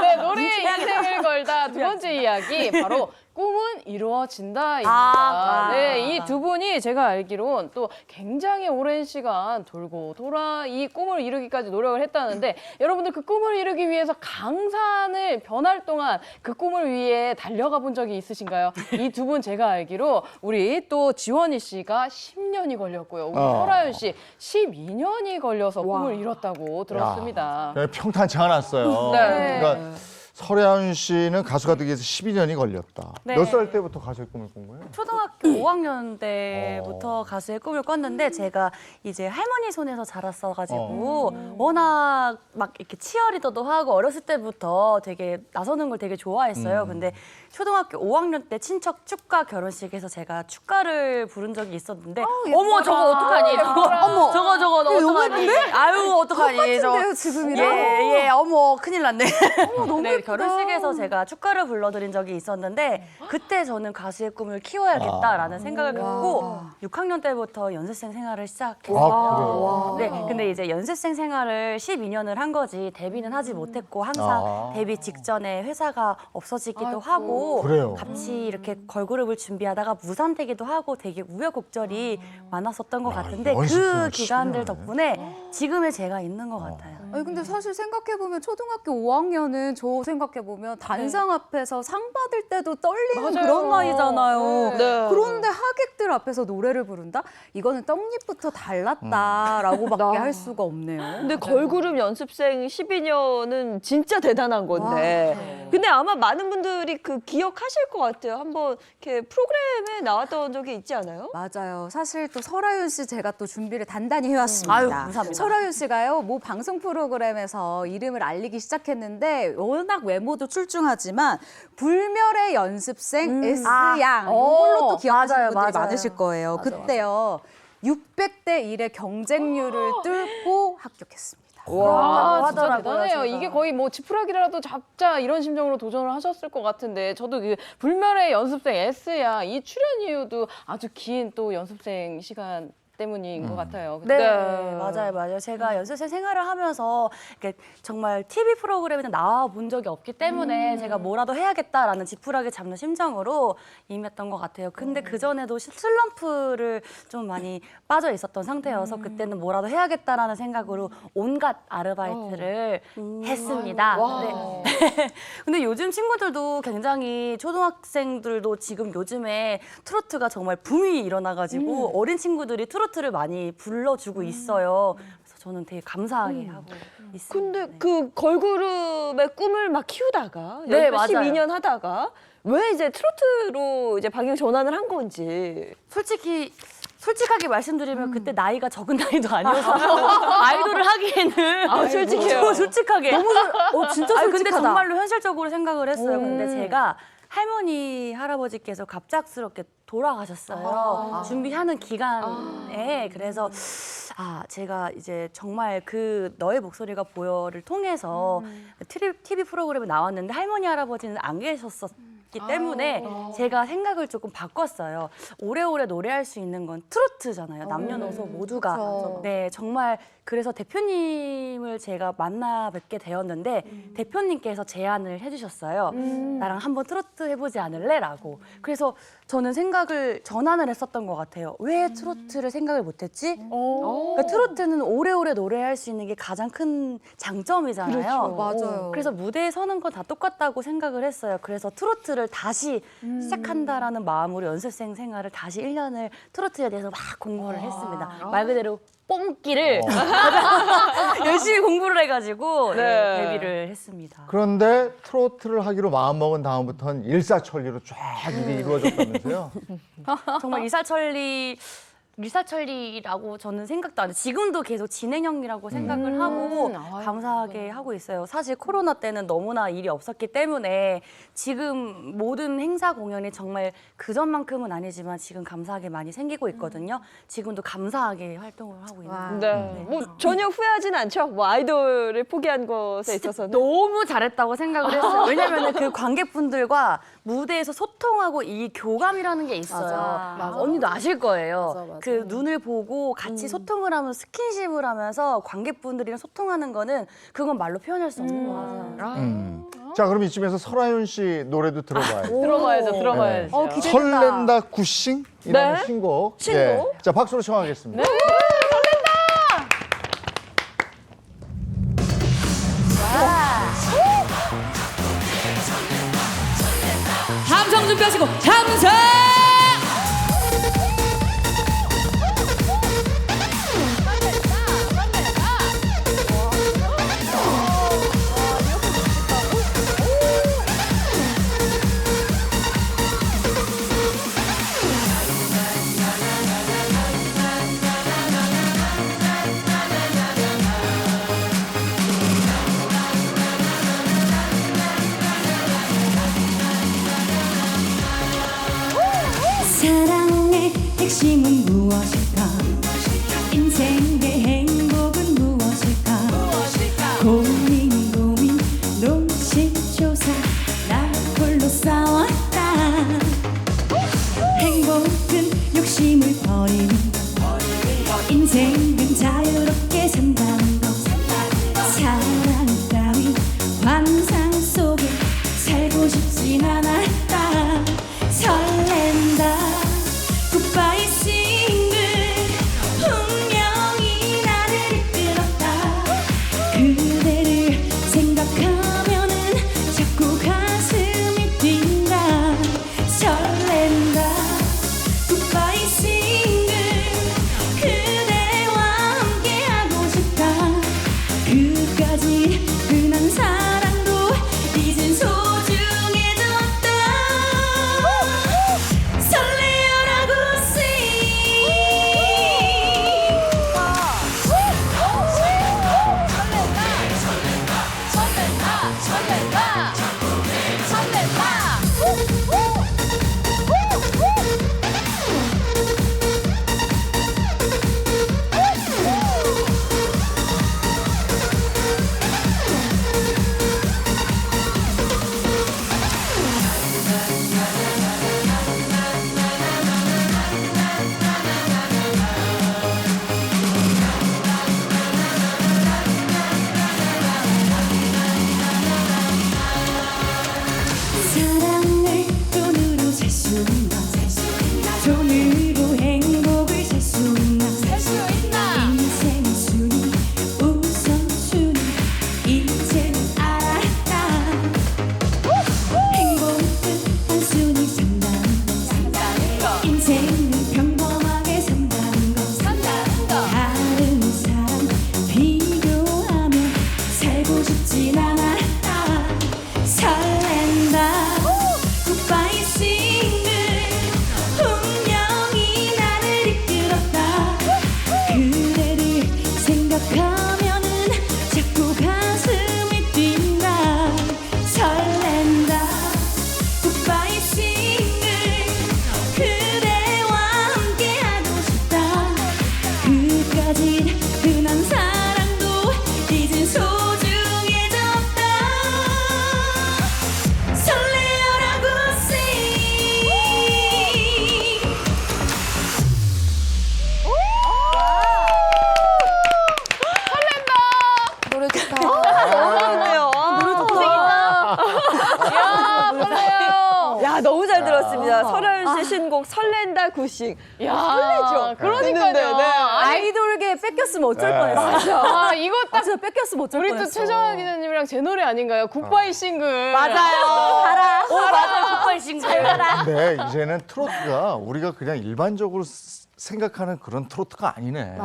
네, 노래에 인생을 걸다 두 번째 이야기, 바로 꿈은 이루어진다입니다. 네, 이 두 분이 제가 알기론 또 굉장히 오랜 시간 돌고 돌아 이 꿈을 이루기까지 노력을 했다는데, 여러분들 그 꿈을 이루기 위해서 강산을 변할 동안 그 꿈을 위해 달려가 본 적이 있으신가요? 이 두 분 제가 알기로 우리 또 지원이 씨가 10년이 걸렸고요. 우리 설아윤 씨 12년이 걸려서 꿈을 이뤘다고 들었습니다. 야, 평탄치 않았어요. 네. 그러니까 설아윤 씨는 가수가 되기 위해서 12년이 걸렸다. 네. 몇 살 때부터 가수의 꿈을 꾼 거예요? 초등학교 5학년 때부터 가수의 꿈을 꿨는데, 제가 이제 할머니 손에서 자랐어가지고 워낙 막 이렇게 치어리더도 하고 어렸을 때부터 되게 나서는 걸 되게 좋아했어요. 근데 초등학교 5학년 때 친척 축가 결혼식에서 제가 축가를 부른 적이 있었는데, 어머 저거 어떡하니? 저거 어떡하니? 아유 어떡하니? 똑같은데요, 지금이랑? 예, 어머 큰일 났네. 네, 결혼식에서 제가 축가를 불러드린 적이 있었는데, 그때 저는 가수의 꿈을 키워야겠다라는 생각을 갖고 6학년 때부터 연습생 생활을 시작했어요. 네, 근데 이제 연습생 생활을 12년을 한 거지 데뷔는 하지 못했고, 항상 데뷔 직전에 회사가 없어지기도 하고, 그래요? 같이 이렇게 걸그룹을 준비하다가 무산되기도 하고 되게 우여곡절이 많았었던 것 같은데, 그 연습생을 기간들 12년을 덕분에 지금의 제가 있는 것 같아요. 아니 근데 사실 생각해보면 초등학교 5학년은 저 생각해보면 단상 앞에서 상 받을 때도 떨리는 맞아요. 그런 나이잖아요. 네. 그런데 하객들 앞에서 노래를 부른다? 이거는 떡잎부터 달랐다라고밖에 할 수가 없네요. 근데 걸그룹 연습생 12년은 진짜 대단한 건데. 근데 아마 많은 분들이 그 기억하실 것 같아요. 한번 이렇게 프로그램에 나왔던 적이 있지 않아요? 맞아요. 사실 또 설아윤 씨 제가 또 준비를 단단히 해왔습니다. 아유, 감사합니다. 설아윤 씨가요, 뭐 방송 프로그램에서 이름을 알리기 시작했는데 워낙 외모도 출중하지만 불멸의 연습생 S양 이걸로 또 기억하시는 분들이 맞아요. 많으실 거예요. 그때요 600대 1의 경쟁률을 뚫고 합격했습니다. 와, 진짜 하더라고요, 대단해요. 제가. 이게 거의 뭐 지푸라기라도 잡자 이런 심정으로 도전을 하셨을 것 같은데, 저도 그 불멸의 연습생 S야 이 출연 이후도 아주 긴 또 연습생 시간 때문인 것 같아요. 네, 맞아요. 제가 연습생 생활을 하면서 이렇게 정말 TV 프로그램에 나와 본 적이 없기 때문에 제가 뭐라도 해야겠다라는 지푸라기 잡는 심정으로 임했던 것 같아요. 근데 그전에도 슬럼프를 좀 많이 빠져 있었던 상태여서 그때는 뭐라도 해야겠다라는 생각으로 온갖 아르바이트를 했습니다. 네. 근데 요즘 친구들도 굉장히 초등학생들도 지금 요즘에 트로트가 정말 붐이 일어나가지고 어린 친구들이 트로트를 많이 불러주고 있어요. 그래서 저는 되게 감사하게 하고 있습니다. 근데 그 걸그룹의 꿈을 막 키우다가 네, 12년 하다가 왜 이제 트로트로 이제 방향 전환을 한 건지. 솔직하게 말씀드리면 그때 나이가 적은 나이도 아니어서 아이돌을 하기에는 솔직해요. 솔직하게 진짜 근데 솔직하다. 정말로 현실적으로 생각을 했어요. 근데 제가 할머니 할아버지께서 갑작스럽게 돌아가셨어요. 준비하는 기간에. 그래서 제가 이제 정말 그 너의 목소리가 보여를 통해서 TV 프로그램에 나왔는데 할머니 할아버지는 안 계셨었기 때문에 제가 생각을 조금 바꿨어요. 오래오래 노래할 수 있는 건 트로트잖아요. 남녀노소 모두가. 네, 정말 그래서 대표님을 제가 만나 뵙게 되었는데 대표님께서 제안을 해주셨어요. 나랑 한번 트로트 해보지 않을래? 라고. 그래서 저는 생각을 전환을 했었던 것 같아요. 왜 트로트를 생각을 못했지? 그러니까 트로트는 오래오래 노래할 수 있는 게 가장 큰 장점이잖아요. 맞아요. 그래서 무대에 서는 건 다 똑같다고 생각을 했어요. 그래서 트로트를 다시 시작한다라는 마음으로 연습생 생활을 다시 1년을 트로트에 대해서 막 공부를 했습니다. 말 그대로 뽕기를 열심히 공부를 해가지고 데뷔를 했습니다. 그런데 트로트를 하기로 마음먹은 다음부터는 일사천리로 쫙 일이 이루어졌다면서요? 정말 일사천리라고 저는 생각도 안 해요. 지금도 계속 진행형이라고 생각을 하고 감사하게 하고 있어요. 사실 코로나 때는 너무나 일이 없었기 때문에 지금 모든 행사 공연이 정말 그전만큼은 아니지만 지금 감사하게 많이 생기고 있거든요. 지금도 감사하게 활동을 하고 있는 네. 뭐 전혀 후회하진 않죠. 뭐 아이돌을 포기한 것에 있어서는. 너무 잘했다고 생각을 했어요. 왜냐면 그 관객분들과 무대에서 소통하고 이 교감이라는 게 있어요. 언니도 아실 거예요. 그 눈을 보고 같이 소통을 하면서 스킨십을 하면서 관객분들이랑 소통하는 거는 그건 말로 표현할 수 없는 것 같아요. 자, 그럼 이쯤에서 설아윤 씨 노래도 들어봐야죠. 들어봐야죠. 설렌다 굿싱? 이라는 네. 신곡. 신곡. 예. 자, 박수로 청하겠습니다. 함성 준비하시고 함성! 사랑의 핵심은 무엇일까? 인생의 행복은 무엇일까? 고민 노심초사 나 홀로 싸웠다. 행복은 욕심을 버리는 인생은 자유롭게 산다는 것. 사랑 따윈 환상 속에 살고 싶진 않았다. 설렌다 굿바이 싱글 운명이란 가진 흔한 사랑도 이젠 소중해졌다. 설레어라고 sing. 노래 좋다. 좋네요. 야, 너무 잘 들었습니다. 설아윤 씨 신곡 설렌다 구식. 야, 설레죠? 그러니까요. 듣는데, 네. 아이돌계 뺏겼으면 어쩔 뻔했어요. 아, 이거 딱 진짜 뺏겼으면 어쩔 우리 또 뻔했어. 최정아 기자님이랑 제 노래 아닌가요? 굿바이 싱글. 맞아요. 가라. 오, 맞아요. 굿바이 싱글. 근데 이제는 트로트가 우리가 그냥 일반적으로 생각하는 그런 트로트가 아니네.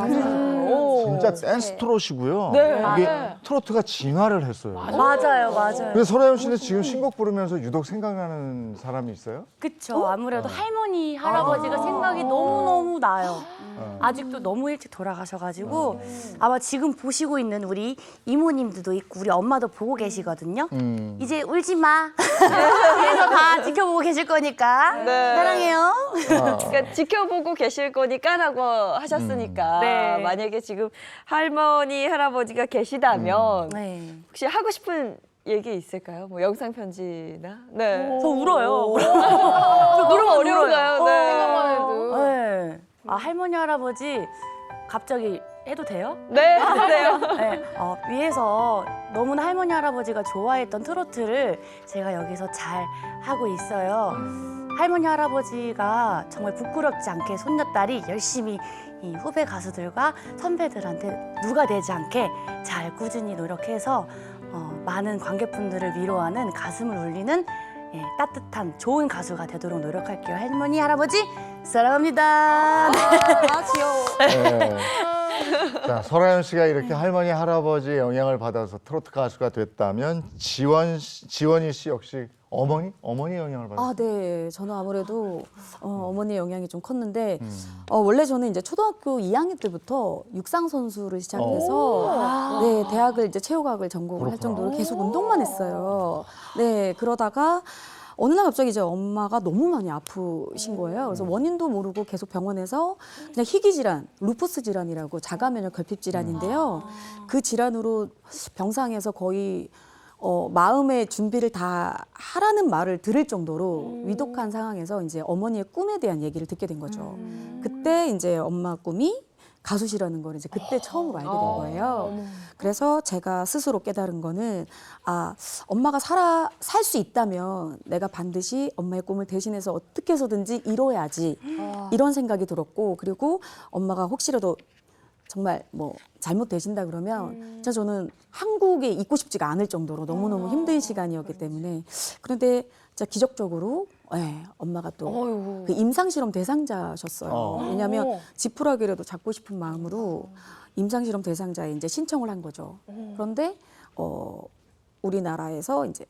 진짜 댄스 트롯이고요. 이게 트로트가 진화를 했어요. 맞아요, 맞아요. 근데 설아윤 씨는 지금 신곡 부르면서 유독 생각나는 사람이 있어요? 그쵸. 아무래도 할머니, 할아버지가 생각이 너무너무 나요. 아직도 너무 일찍 돌아가셔가지고 아마 지금 보시고 있는 우리 이모님들도 있고 우리 엄마도 보고 계시거든요. 이제 울지 마. 그래서 다 지켜보고 계실 거니까. 사랑해요. 그러니까 지켜보고 계실 거니까라고 하셨으니까 네. 만약에 지금 할머니, 할아버지가 계시다면 네. 혹시 하고 싶은 얘기 있을까요? 뭐 영상 편지나? 네. 저 울어요. 너무 어려운가요? 네. 생각만 해도. 네. 아, 할머니, 할아버지 갑자기 해도 돼요? 네, 그래요. 네, 위에서 너무나 할머니, 할아버지가 좋아했던 트로트를 제가 여기서 잘 하고 있어요. 할머니, 할아버지가 정말 부끄럽지 않게 손녀딸이 열심히 이 후배 가수들과 선배들한테 누가 되지 않게 잘 꾸준히 노력해서 많은 관객분들을 위로하는 가슴을 울리는 따뜻한 좋은 가수가 되도록 노력할게요. 할머니, 할아버지 사랑합니다. 귀여워. 네. 자, 설아윤 씨가 이렇게 할머니, 할아버지의 영향을 받아서 트로트 가수가 됐다면 지원이 씨 역시 어머니 영향을 받았어요. 아, 네. 저는 아무래도 어머니의 영향이 좀 컸는데 원래 저는 이제 초등학교 2학년 때부터 육상 선수를 시작해서 네, 대학을 이제 체육학을 전공을 할 정도로 계속 운동만 했어요. 네, 그러다가 어느 날 갑자기 이제 엄마가 너무 많이 아프신 거예요. 그래서 원인도 모르고 계속 병원에서 그냥 희귀 질환, 루푸스 질환이라고 자가면역 결핍 질환인데요. 그 질환으로 병상에서 거의 마음의 준비를 다 하라는 말을 들을 정도로 위독한 상황에서 이제 어머니의 꿈에 대한 얘기를 듣게 된 거죠. 그때 이제 엄마 꿈이 가수시라는 걸 이제 그때 처음으로 알게 된 거예요. 그래서 제가 스스로 깨달은 거는 엄마가 살 수 있다면 내가 반드시 엄마의 꿈을 대신해서 어떻게 해서든지 이뤄야지 이런 생각이 들었고, 그리고 엄마가 혹시라도 정말 뭐 잘못되신다 그러면 진짜 저는 한국에 있고 싶지가 않을 정도로 너무너무 힘든 시간이었기 때문에, 그런데 진짜 기적적으로 엄마가 또 그 임상실험 대상자셨어요. 왜냐하면 지푸라기라도 잡고 싶은 마음으로 임상실험 대상자에 이제 신청을 한 거죠. 그런데 우리나라에서 이제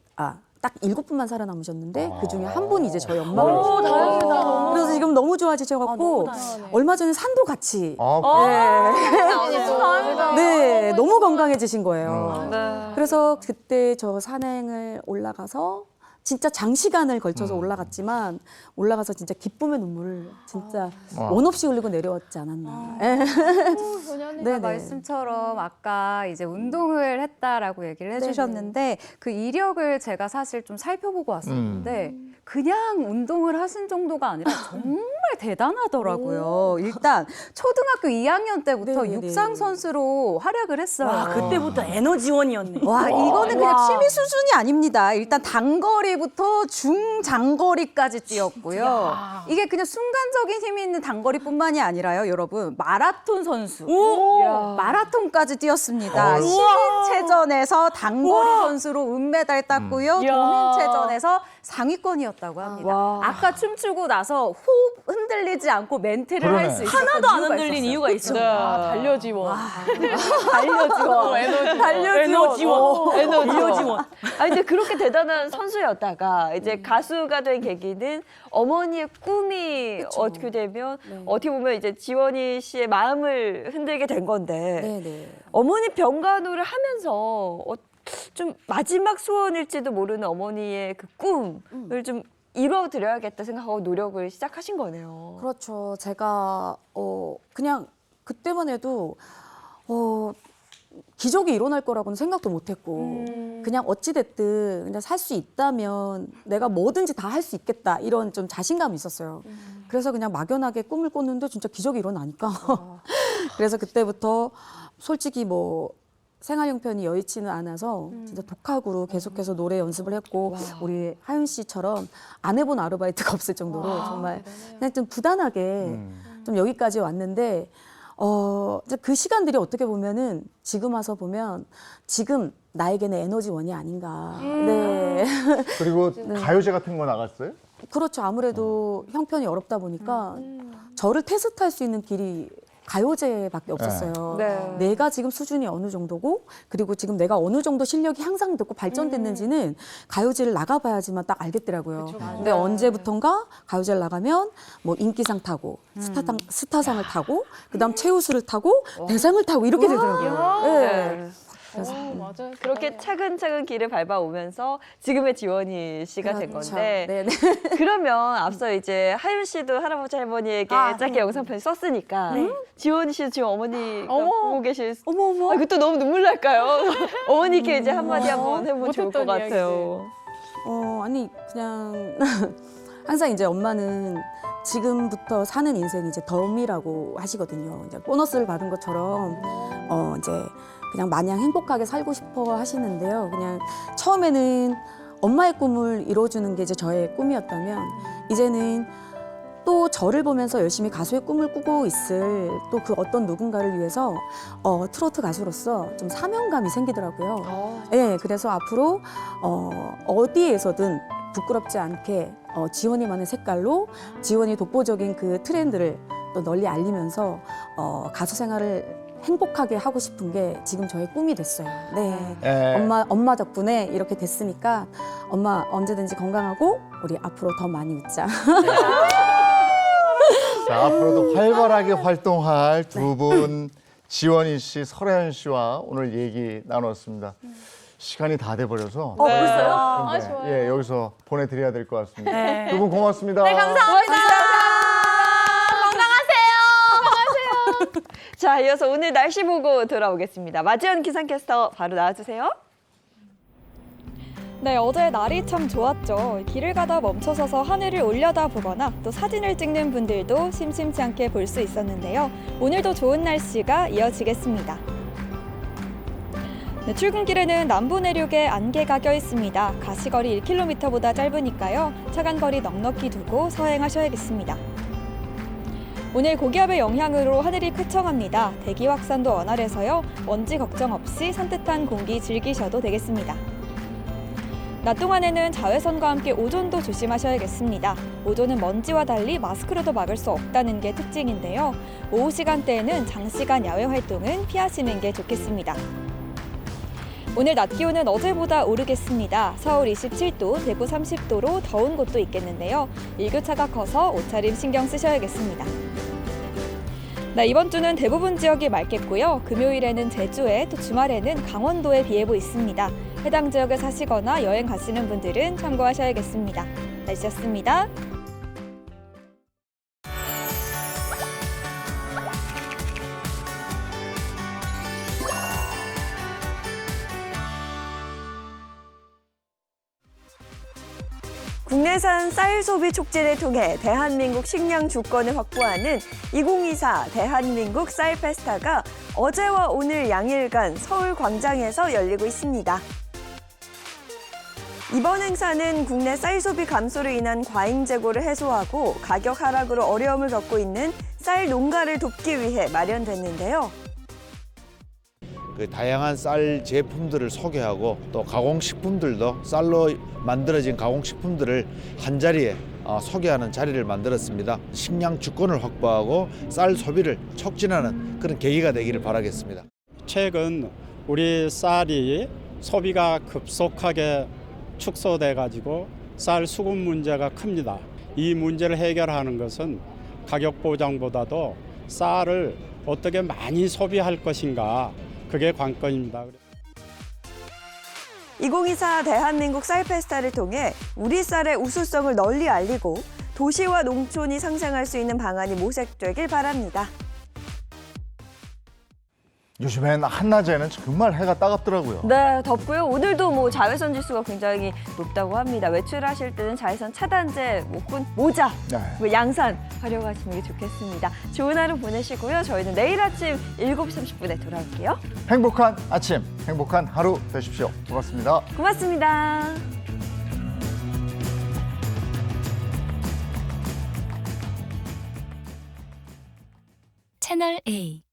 딱 7분만 살아남으셨는데 그 중에 한 분이 이제 저희 엄마가 다행이다. 그래서 지금 너무 좋아지셔갖고 얼마 전에 산도 같이 네, 너무 건강해지신 거예요. 그래서 그때 저 산행을 올라가서 진짜 장시간을 걸쳐서 올라갔지만 올라가서 진짜 기쁨의 눈물을 진짜 원 없이 흘리고 내려왔지 않았나. 네, 말씀처럼 아까 이제 운동을 했다라고 얘기를 해주셨는데 그 이력을 제가 사실 좀 살펴보고 왔었는데 그냥 운동을 하신 정도가 아니라 정말 대단하더라고요. 일단 초등학교 2학년 때부터 육상 선수로 활약을 했어요. 와, 그때부터 에너지원이었네. 와, 이거는 그냥 취미 수준이 아닙니다. 일단 단거리부터 중장거리까지 뛰었고요. 이게 그냥 순간적인 힘이 있는 단거리뿐만이 아니라요, 여러분. 마라톤 선수. 마라톤까지 뛰었습니다. 시민체전에서 단거리 선수로 은메달 땄고요. 도민체전에서 상위권이었다고 합니다. 아까 춤추고 나서 호흡 흔들리지 않고 멘트를 할 수 있었던 하나도 안 이유가 흔들린 있었어요. 이유가 있어. 달려지원. 에너지원. 근데 그렇게 대단한 선수였다가 이제 가수가 된 계기는 어머니의 꿈이 어떻게 되면 어떻게 보면 이제 지원이 씨의 마음을 흔들게 된 건데 어머니 병간호를 하면서 좀 마지막 소원일지도 모르는 어머니의 그 꿈을 좀 이뤄드려야겠다 생각하고 노력을 시작하신 거네요. 그렇죠. 제가 그냥 그때만 해도 기적이 일어날 거라고는 생각도 못했고 그냥 어찌됐든 그냥 살 수 있다면 내가 뭐든지 다 할 수 있겠다 이런 좀 자신감이 있었어요. 그래서 그냥 막연하게 꿈을 꿨는데 진짜 기적이 일어나니까 그래서 그때부터 솔직히 뭐 생활 형편이 여의치는 않아서 진짜 독학으로 계속해서 노래 연습을 했고 우리 하윤 씨처럼 안 해본 아르바이트가 없을 정도로 정말 그냥 좀 부단하게 좀 여기까지 왔는데 이제 그 시간들이 어떻게 보면은 지금 와서 보면 지금 나에게는 에너지원이 아닌가. 네. 그리고 가요제 같은 거 나갔어요? 그렇죠. 아무래도 형편이 어렵다 보니까 저를 테스트할 수 있는 길이 가요제밖에 없었어요. 네. 내가 지금 수준이 어느 정도고 그리고 지금 내가 어느 정도 실력이 향상됐고 발전됐는지는 가요제를 나가봐야지만 딱 알겠더라고요. 근데 언제부턴가 가요제를 나가면 뭐 인기상 타고 스타상을 타고 그다음 최우수를 타고 대상을 타고 이렇게 되더라고요. 네. 그래서 맞아요. 그렇게 차근차근 길을 밟아오면서 지금의 지원이 씨가 된 그렇죠. 건데 네네. 그러면 앞서 이제 하윤 씨도 할아버지 할머니에게 짧게 영상편 썼으니까 지원 씨 지금 어머니가 보고 계실 어머. 이것도 너무 눈물 날까요? 어머니께 이제 한마디 한번 해보면 좋을 것 못했던 같아요. 아니 그냥 항상 이제 엄마는 지금부터 사는 인생이 이제 덤이라고 하시거든요. 이제 보너스를 받은 것처럼 이제 그냥 마냥 행복하게 살고 싶어 하시는데요. 그냥 처음에는 엄마의 꿈을 이루어주는 게 이제 저의 꿈이었다면 이제는 또 저를 보면서 열심히 가수의 꿈을 꾸고 있을 또 그 어떤 누군가를 위해서 트로트 가수로서 좀 사명감이 생기더라고요. 네, 그래서 앞으로 어디에서든 부끄럽지 않게 지원이만의 색깔로 지원이 독보적인 그 트렌드를 또 널리 알리면서 가수 생활을 행복하게 하고 싶은 게 지금 저의 꿈이 됐어요. 네. 엄마 덕분에 이렇게 됐으니까 엄마 언제든지 건강하고 우리 앞으로 더 많이 웃자. 자, 앞으로도 활발하게 활동할 두 분 지원이 씨, 설아연 씨와 오늘 얘기 나눴습니다. 시간이 다 돼버려서 벌써요? 예, 여기서 보내드려야 될 것 같습니다. 네. 두 분 고맙습니다. 네, 감사합니다. 자, 이어서 오늘 날씨 보고 돌아오겠습니다. 마지연 기상캐스터 바로 나와주세요. 네, 어제 날이 참 좋았죠. 길을 가다 멈춰서서 하늘을 올려다보거나 또 사진을 찍는 분들도 심심치 않게 볼 수 있었는데요. 오늘도 좋은 날씨가 이어지겠습니다. 네, 출근길에는 남부 내륙에 안개가 껴 있습니다. 가시거리 1km보다 짧으니까요. 차간거리 넉넉히 두고 서행하셔야겠습니다. 오늘 고기압의 영향으로 하늘이 쾌청합니다. 대기 확산도 원활해서요. 먼지 걱정 없이 산뜻한 공기 즐기셔도 되겠습니다. 낮 동안에는 자외선과 함께 오존도 조심하셔야겠습니다. 오존은 먼지와 달리 마스크로도 막을 수 없다는 게 특징인데요. 오후 시간대에는 장시간 야외 활동은 피하시는 게 좋겠습니다. 오늘 낮 기온은 어제보다 오르겠습니다. 서울 27도, 대구 30도로 더운 곳도 있겠는데요. 일교차가 커서 옷차림 신경 쓰셔야겠습니다. 네, 이번 주는 대부분 지역이 맑겠고요. 금요일에는 제주에 또 주말에는 강원도에 비 예보 있습니다. 해당 지역에 사시거나 여행 가시는 분들은 참고하셔야겠습니다. 날씨였습니다. 국내산 쌀 소비 촉진을 통해 대한민국 식량 주권을 확보하는 2024 대한민국 쌀 페스타가 어제와 오늘 양일간 서울 광장에서 열리고 있습니다. 이번 행사는 국내 쌀 소비 감소로 인한 과잉 재고를 해소하고 가격 하락으로 어려움을 겪고 있는 쌀 농가를 돕기 위해 마련됐는데요. 그 다양한 쌀 제품들을 소개하고 또 가공식품들도 쌀로 만들어진 가공식품들을 한자리에 소개하는 자리를 만들었습니다. 식량 주권을 확보하고 쌀 소비를 촉진하는 그런 계기가 되기를 바라겠습니다. 최근 우리 쌀이 소비가 급속하게 축소돼 가지고 쌀 수급 문제가 큽니다. 이 문제를 해결하는 것은 가격 보장보다도 쌀을 어떻게 많이 소비할 것인가, 그게 관건입니다. 2024 대한민국 쌀 페스타를 통해 우리 쌀의 우수성을 널리 알리고 도시와 농촌이 상생할 수 있는 방안이 모색되길 바랍니다. 요즘엔 한낮에는 정말 해가 따갑더라고요. 네, 덥고요. 오늘도 뭐 자외선 지수가 굉장히 높다고 합니다. 외출하실 때는 자외선 차단제, 목분, 모자, 네. 뭐 양산 활용하시는 게 좋겠습니다. 좋은 하루 보내시고요. 저희는 내일 아침 7시 30분에 돌아올게요. 행복한 아침, 행복한 하루 되십시오. 고맙습니다. 고맙습니다. 채널 A